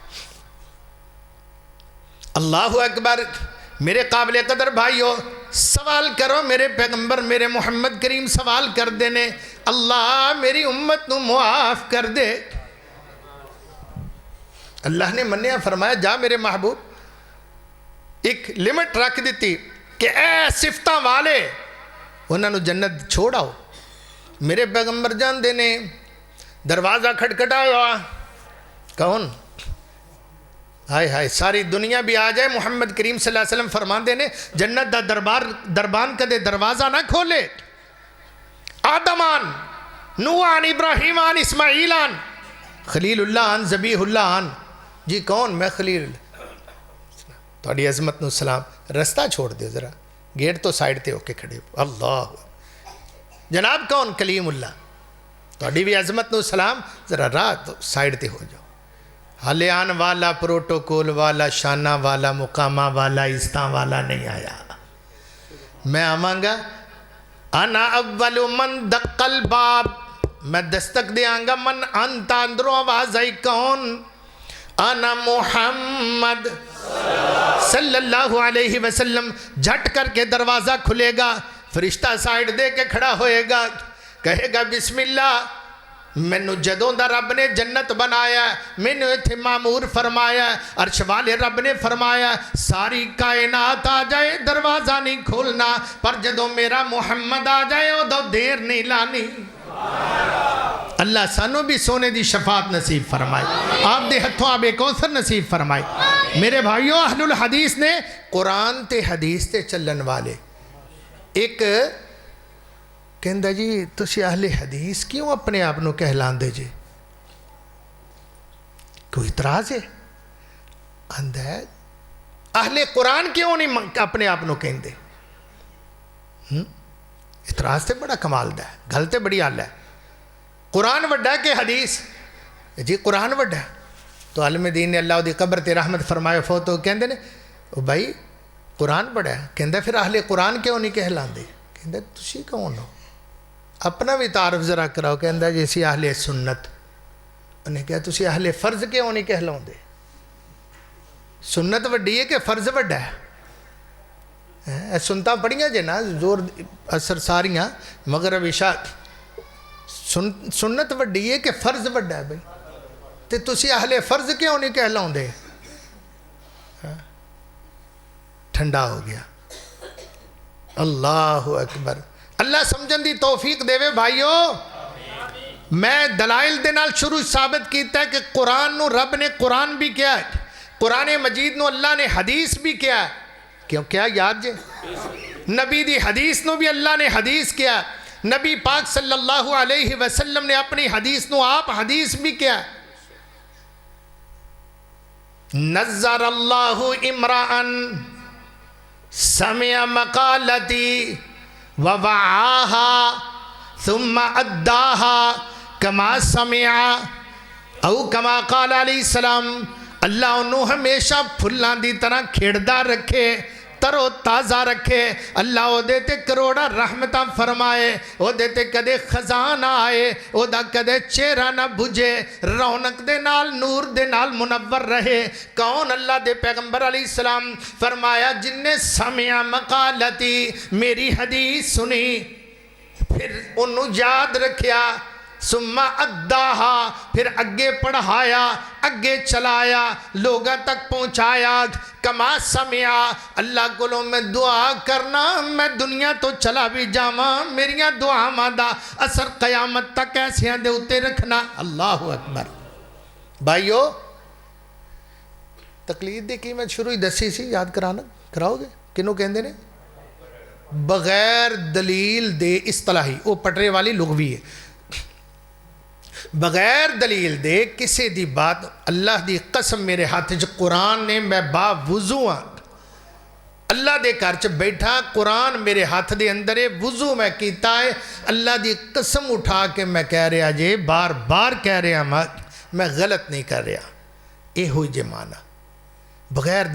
اللہ اکبر میرے قابل قدر بھائیو سوال کرو میرے پیغمبر میرے محمد کریم سوال کر دینے اللہ میری امت نو معاف کر دے اللہ نے منیا فرمایا جا میرے محبوب ایک لمٹ رکھ دیتی کہ اے صفتہ والے انہوں نے جنت چھوڑاؤ میرے پیغمبر جان دینے دروازہ کھٹکھٹایا کون ہائے ہائے ساری دنیا بھی آ جائے محمد کریم صلی اللہ علیہ وسلم فرمان دینے جنت دا دربان کدے دروازہ نہ کھولے آدم آن نوح آن ابراہیم آن اسماعیل آن خلیل اللہ آن ذبیح اللہ آن جی کون میں خلیل اللہ توڑی عظمت نو سلام رستہ چھوڑ دے ذرا گیٹ تو سائیڈ تے ہو کے کھڑے ہو اللہ جناب کون کلیم اللہ توڑی بھی عظمت نو سلام ذرا راہ تو سائیڈ تے ہو جاؤ حلیان والا پروٹوکول والا شانہ والا مقامہ والا عزتاں والا نہیں آیا میں آماں گا انا اول من دق الباب میں دستک دیاں گا من انتا اندروں آواز آئی کون انا محمد صلی اللہ علیہ وسلم جھٹ کر کے دروازہ کھلے گا فرشتہ سائیڈ دے کے کھڑا ہوئے گا کہے گا بسم اللہ مینو جدوں دا رب نے جنت بنایا مینو اتھے معمور فرمایا عرش والے رب نے فرمایا ساری کائنات آ جائے دروازہ نہیں کھولنا پر جدوں میرا محمد آ جائے ادو دیر نہیں لانی اللہ سانو بھی سونے دی شفاعت نصیب فرمائے آپ دے ہتھوں آب کوثر نصیب فرمائے میرے بھائیوں اہل الحدیث نے قرآن تے حدیث تے چلن والے ایک کہندہ جی تسی اہل حدیث کیوں اپنے آپنوں کہلان دے جے کوئی اعتراض ہے اندہ ہے اہل قرآن کیوں نہیں اپنے آپنوں کہندے اعتراض تے بڑا کمال دا ہے گھلتے بڑی آل ہے قرآن وڈا کہ حدیث جی قرآن وڈا تو عالم دین نے اللہ دی قبر تے رحمت فرمائے فوتو کہندے نے بھائی قرآن بڑا ہے کہندہ پھر اہل قرآن کیوں نہیں کہلان دے کہندہ تسی کون ہو اپنا بھی تعارف ذرا کراؤ کہندہ جیسی اہل سنت انہیں کہا تسی اہل فرض کیوں نہیں کہلاؤں دے سنت وڈی ہے کہ فرض وڈا ہے سنتا پڑھیاں جے نا زور اثر ساریاں مغرب عشاء سنت وڈی ہے کہ فرض وڈا ہے بھئی تے تسی اہل فرض کیوں نہیں کہلاؤں دے ٹھنڈا ہو گیا اللہ اکبر اللہ سمجھن دی توفیق دے وے بھائیو میں دلائل دے نال شروع ثابت کیتا ہے کہ قرآن نو رب نے قرآن بھی کیا ہے قرآن مجید نو اللہ نے حدیث بھی کیا ہے کیوں کیا یاد جے نبی دی حدیث نو بھی اللہ نے حدیث کیا نبی پاک صلی اللہ علیہ وسلم نے اپنی حدیث نو آپ حدیث بھی کیا نظر اللہ امرأن سمع مقالتی ووعاها ثم اداها كما سمع او كما قال علیہ السلام اللہ انہوں ہمیشہ پھلان دی طرح کھیڑدار رکھے ترو تازہ رکھے اللہ او دیتے کروڑا رحمتہ فرمائے او دیتے کدے خزان آئے او دا کدے چہرہ نہ بھجے رونق دے نال نور دے نال منور رہے کون اللہ دے پیغمبر علیہ السلام فرمایا جن نے سمع مقالتی میری حدیث سنی پھر انہوں یاد رکھیا ثم اداہا پھر اگے پڑھایا اگے چلایا لوگاں تک پہنچایا کما سمعا اللہ کو میں دعا کرنا میں دنیا تو چلا بھی جاواں میریاں دعا ماں اثر قیامت تک ایسے دے اتے رکھنا اللہ اکبر بھائیو تقلید دی قیمت شروع ہی دسی سی یاد کراؤ گے کنوں کہندے نے بغیر دلیل دے اصطلاحی وہ پٹرے والی لغوی ہے بغیر دلیل دے کسی دی بات اللہ دی قسم میرے ہاتھ جو قرآن نے میں با وضو اللہ دے گھر چ بیٹھا قرآن میرے ہاتھ دے اندر وضو میں کیتا ہے اللہ دی قسم اٹھا کے میں کہہ رہا جے بار بار کہہ رہا میں غلط نہیں کر رہا یہ ہوئی جے مانا بغیر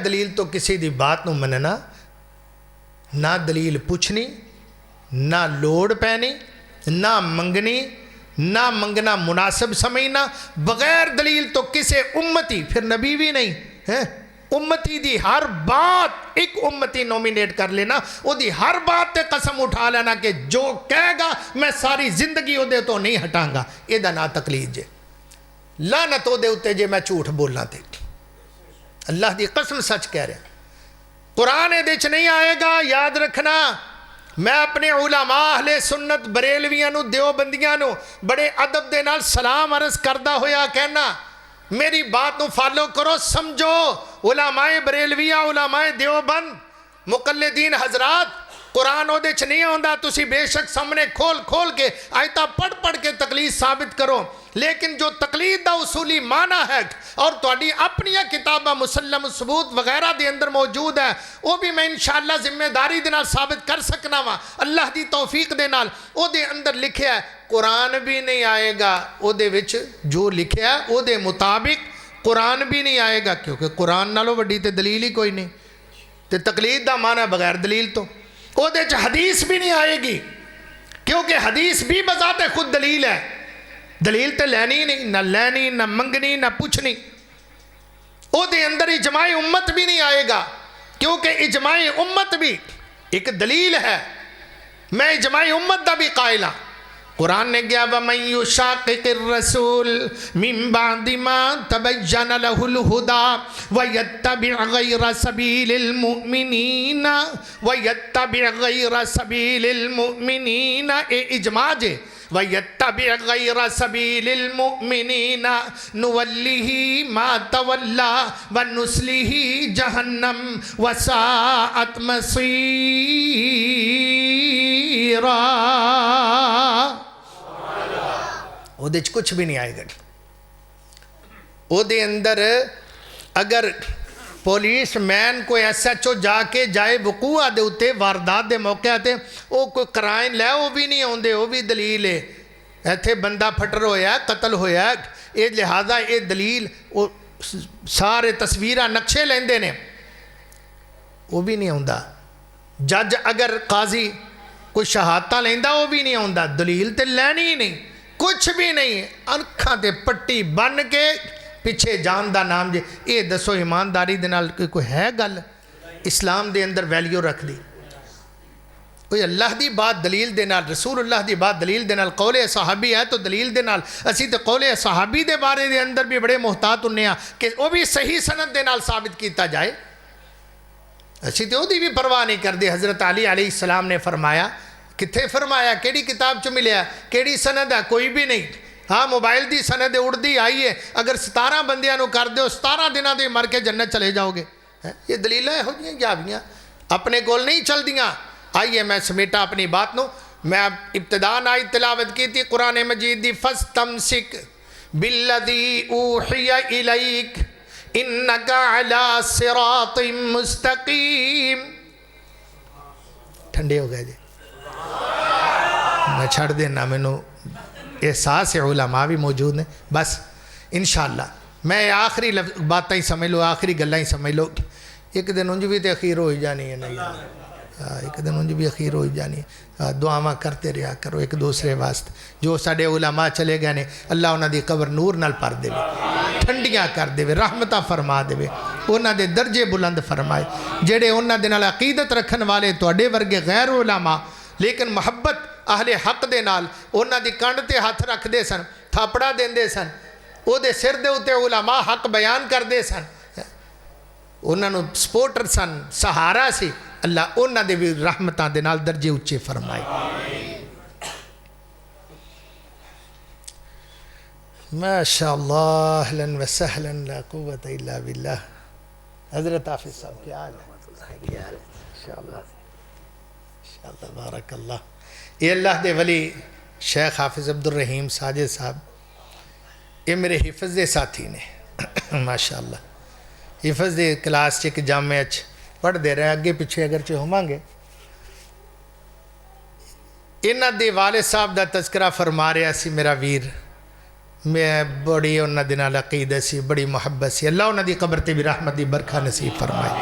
دلیل تو کسی دی بات نو مننا، نہ دلیل پوچھنی، نہ لوڑ پینی، نہ منگنی، نہ منگنا مناسب سمجھنا، بغیر دلیل تو کسے امتی، پھر نبی بھی نہیں ہے، امتی دی ہر بات ایک امتی نومینیٹ کر لینا، وہ دی ہر بات تے قسم اٹھا لینا کہ جو کہے گا میں ساری زندگی وہ دے تو نہیں ہٹاں گا، یہ دا نا تقلید جے، لعنت ہو دے اتے جے میں جھوٹ بولنا تے، اللہ دی قسم سچ کہہ رہا، قرآن دیچ نہیں آئے گا، یاد رکھنا۔ میں اپنے علماء اہل سنت بریلویاں نو دیوبندیاں نو بڑے ادب دے نال سلام عرض کردہ ہویا کہنا میری بات نو فالو کرو، سمجھو علماء بریلویہ، علماء دیوبند، مقلدین حضرات، قرآن او دے چھ نہیں ہوندا، تسی بے شک سامنے کھول کے آیتہ پڑھ کے تقلید ثابت کرو، لیکن جو تقلید دا اصولی معنی ہے اور تواڈی اپنی کتابہ مسلم ثبوت وغیرہ دے اندر موجود ہے، وہ بھی میں انشاءاللہ ذمہ داری دے نال ثابت کر سکنا وا اللہ دی توفیق دے نال۔ او دے اندر لکھیا ہے قرآن بھی نہیں آئے گا، او دے وچ جو لکھیا ہے او دے مطابق قرآن بھی نہیں آئے گا، کیونکہ قرآن نالو وڈی تے دلیل ہی کوئی نہیں، تے تقلید دا معنی بغیر دلیل تو او دے چ حدیث بھی نہیں آئے گی، کیونکہ حدیث بھی بذات خود دلیل ہے، دلیل تے لینی نہیں، نہ لینی، نہ منگنی، نہ پوچھنی۔ او دے اندر اجماع امت بھی نہیں آئے گا، کیونکہ اجماع امت بھی ایک دلیل ہے، میں اجماع امت دا بھی قائل ہاں۔ قرآن نے کہا وَمَن يُشَاقِقِ الرَّسُولِ مِن بَعْدِ مَا تَبَيَّنَ لَهُ الْهُدَى وَيَتَّبِعْ غَيْرَ سَبِيلِ الْمُؤْمِنِينَ اے اجماع جے وَيَتَّبِعْ غَيْرَ سَبِيلِ الْمُؤْمِنِينَ نُوَلِّهِ مَا تَوَلَّى وَنُسْلِهِ جَهَنَّمَ وَسَاءَتْ مَصِيرًا۔ وہ دے کچھ بھی نہیں آئے گا، وہ دے اندر اگر پولیس مین کوئی ایس ایچ او جا کے جائے وقوع دے اتے واردات دے موقع آتے وہ کوئی کرائن لے وہ بھی نہیں ہوندے، وہ بھی دلیل ہے، ایتھے بندہ پھٹر ہویا قتل ہویا، اے لہذا اے دلیل سارے تصویرہ نقشے لیندے نے، وہ بھی نہیں ہوندا۔ جج اگر قاضی کوئی شہادتہ لیندہ وہ بھی نہیں ہوندا، دلیل تے لینی ہی نہیں، کچھ بھی نہیں، انکھاں تے پٹی بن کے پیچھے جان دا نام جے، اے دسو ایمانداری دے نال کوئی ہے گل اسلام دے اندر ویلیو رکھ دی؟ کوئی اللہ دی بات دلیل دے نال، رسول اللہ دی بات دلیل دے نال، قول صحابی ہے تو دلیل دے نال، اسی تے قول صحابی دے بارے دے اندر بھی بڑے محتاط ہونے ہیں کہ وہ بھی صحیح سند دے نال ثابت کیتا جائے، اسی تے وہ دی بھی پرواہ نہیں کر دی۔ حضرت علی علیہ السلام نے فرمایا، کتھے فرمایا، کیڑی کتاب چ ملیا، کیڑی سند ہے، کوئی بھی نہیں، ہاں موبائل دی سند اڑدی آئی ہے، اگر 17 بندیاں نو کر دیو 17 دنوں دے مر کے جنت چلے جاؤ گے، یہ دلیلیں ہو جائیں جاویاں اپنے کول نہیں چل دیاں۔ آئیے میں سمیٹا اپنی بات نو، میں ابتداء آئی تلاوت کی تھی قرآن مجید دی فَاسْتَمْسِكْ بِالَّذِي أُوحِيَ إِلَيْكَ إِنَّكَ عَلَىٰ صِرَاطٍ مُسْتَقِيمٍ۔ ٹھنڈے ہو گئے جی، میں چھڑ دینا، میں نو احساس علماء بھی موجود ہیں، بس انشاءاللہ میں آخری باتیں ہی سمجھ لو، آخری گلہ ہی سمجھ لو، ایک دن انج بھی تے اخیر ہو جانی ہے، نہیں ایک دن انج بھی اخیر ہو جانی ہے، دعاواں کرتے رہا کرو ایک دوسرے واسطے، جو ساڑے علماء چلے گئے نے اللہ انہاں دی قبر نور نال پر دے ٹھنڈیاں کر دے، رحمتہ فرما دے، انہاں دے درجے بلند فرمائے، جڑے انہاں دے نال عقیدت رکھن والے تواڈے ورگے غیر علماء لیکن محبت اہل حق دے نال انہاں دی کنڈ تے ہاتھ رکھ دے سن، تھاپڑا دیندے سن، او دے سر دے اتے علماء حق بیان کر دے سن، انہاں نو سپورٹر سن، سہارا سی، اللہ انہاں دے بھی رحمتاں دے نال درجے اچھے فرمائے۔ ماشاءاللہ، اہلاً و سہلاً، لا قوت الا باللہ۔ حضرت حافظ صاحب کیا حال ہے؟ انشاءاللہ بارک اللہ۔ یہ اللہ دے ولی شیخ حافظ عبد الرحیم ساجد صاحب، یہ میرے حفظ دے ساتھی نے، ماشاءاللہ حفظ دے کلاس چ ایک جامعہ چ پڑھ دے رہے ہیں، اگے پیچھے اگرچہ ہوں گے۔ انہاں دے والد صاحب دا تذکرہ فرما رہا سی میرا ویر میں بڑی انہاں دے نال عقیدت سی، بڑی محبت سی، اللہ انہاں دی قبر تے بھی رحمت دی برکھا نصیب فرمائے۔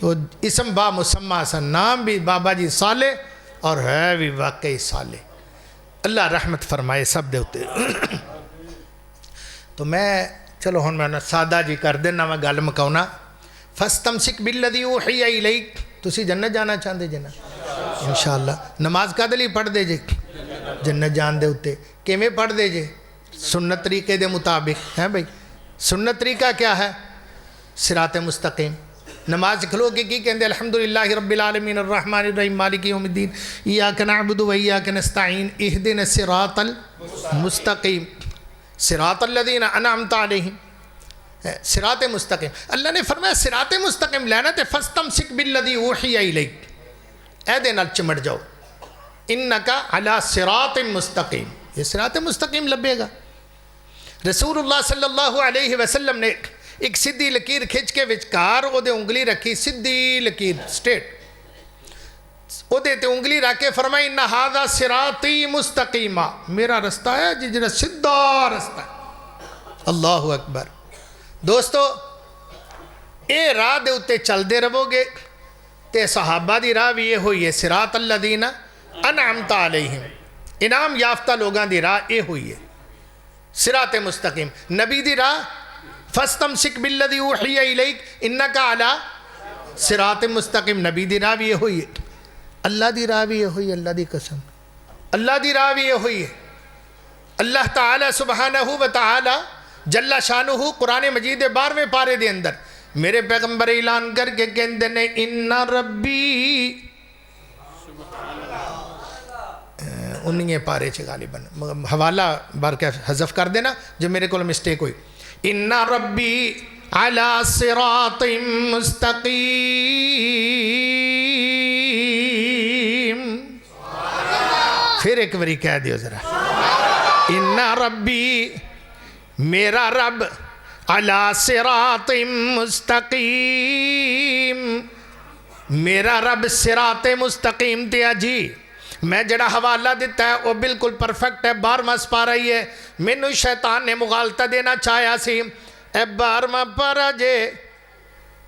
وہ اسم با مسمہ سا، نام بھی بابا جی صالح اور ہے بھی واقعی صالح، اللہ رحمت فرمائے سب دے ہوتے۔ تو میں چلو ہن میں سادہ جی کر دینا، میں گل مکاؤنا۔ فَاسْتَمْسِكْ بِالَّذِي أُوحِيَ إِلَيْكَ، تسی جنت جانا چاہتے جے نا انشاءاللہ؟ نماز کا دلی پڑھ دے جے جنت جان دے ہوتے، کیویں پڑھ دے جے؟ سنت طریقے دے مطابق ہے بھائی۔ سنت طریقہ کیا ہے؟ صراط مستقیم۔ نماز کھلو کے کی کہندے الحمدللہ رب العالمین الرحمن الرحیم مالک یوم الدین ایاک نعبد و ایاک نستعین اہدنا الصراط المستقیم صراط الذین انعمت علیہم، صراط مستقیم۔ اللہ نے فرمایا صراط مستقیم لینا تے فاستمسک بالذی اوحی الیک، اے دے نال چمٹ جاؤ، انکا علی صراط مستقیم، یہ صراط مستقیم لبے گا۔ رسول اللہ صلی اللہ علیہ وسلم نے ایک سدھی لکیر کھچ کے وچکار او دے انگلی رکھی، سدھی لکیر سٹیٹ، او دے تے انگلی رکھ کے فرمائی انہا ھذا صراطی مستقیمہ، میرا رستہ ہے جی جڑا سدھا رستہ ہے۔ اللہ اکبر۔ دوستو اے راہ دے اتے چل دے رہو گے تے صحابہ دی راہ بھی یہ ہوئی ہے، صراط الذین انعمت علیہم، انعام یافتہ لوگاں دی راہ یہ ہوئی ہے صراط مستقیم۔ نبی دی راہ فاستمسک بالذی اوحی الیک انکا علی صراط مستقیم، نبی دی راہ بھی یہ ہوئی ہے۔ اللہ دی راہ بھی یہ ہوئی ہے، اللہ دی قسم اللہ دی راہ بھی یہ ہوئی ہے۔ اللہ تعالی سبحانہ و تعالی جل شانہ قرآن مجید 12ویں پارے دے اندر میرے پیغمبر اعلان کر کے کہندے نے ان ربی، انہیں پارے چھے غالباً حوالہ بار کے حذف کر دینا جو میرے کو مسٹیک ہوئی، ان ربی علی صراط مستقیم، پھر ایک باری کہہ دیو ذرا، ان ربی میرا رب علی صراط مستقیم، میرا رب صراط مستقیم تے جی۔ میں جڑا حوالہ دیتا ہے وہ بالکل پرفیکٹ ہے، 12واں سپارہ ہی ہے، مینوں شیطان نے مغالطہ دینا چاہیا سی، اے 12واں پارہ جے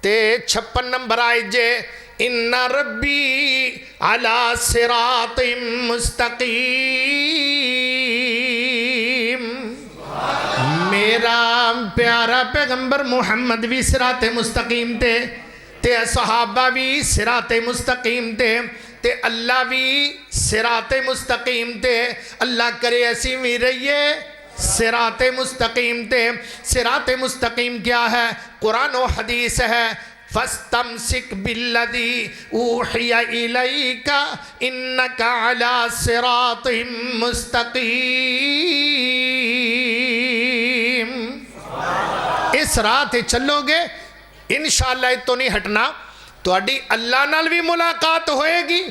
تے 56 نمبر آئے جے، ان ربی علی صراط مستقیم، میرا پیارا پیغمبر محمد بھی صراط مستقیم تے صحابہ بھی صراط مستقیم تے اللہ بھی صراط مستقیم تے، اللہ کرے ایسی بھی رہیے صراط مستقیم تے۔ صراط مستقیم کیا ہے؟ قرآن و حدیث ہے، فَاسْتَمْسِكْ بِالَّذِي أُوحِيَ إِلَيْكَ إِنَّكَ عَلَى صِرَاطٍ مُسْتَقِيمٍ۔ اس راہ تے چلو گے انشاءاللہ تو نہیں ہٹنا، تو اڈی اللہ نال بھی ملاقات ہوئے گی،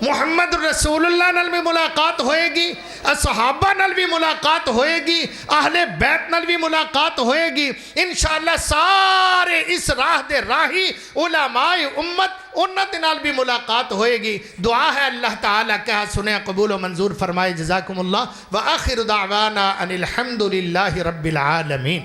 محمد رسول اللہ نال بھی ملاقات ہوئے گی، صحابہ نال بھی ملاقات ہوئے گی، اہل بیت نال بھی ملاقات ہوئے گی انشاءاللہ، سارے اس راہ دے راہی علماء امت انت نال بھی ملاقات ہوئے گی۔ دعا ہے اللہ تعالیٰ کہا سنیں قبول و منظور فرمائے، جزاکم اللہ، وآخر دعوانا ان الحمدللہ رب العالمین۔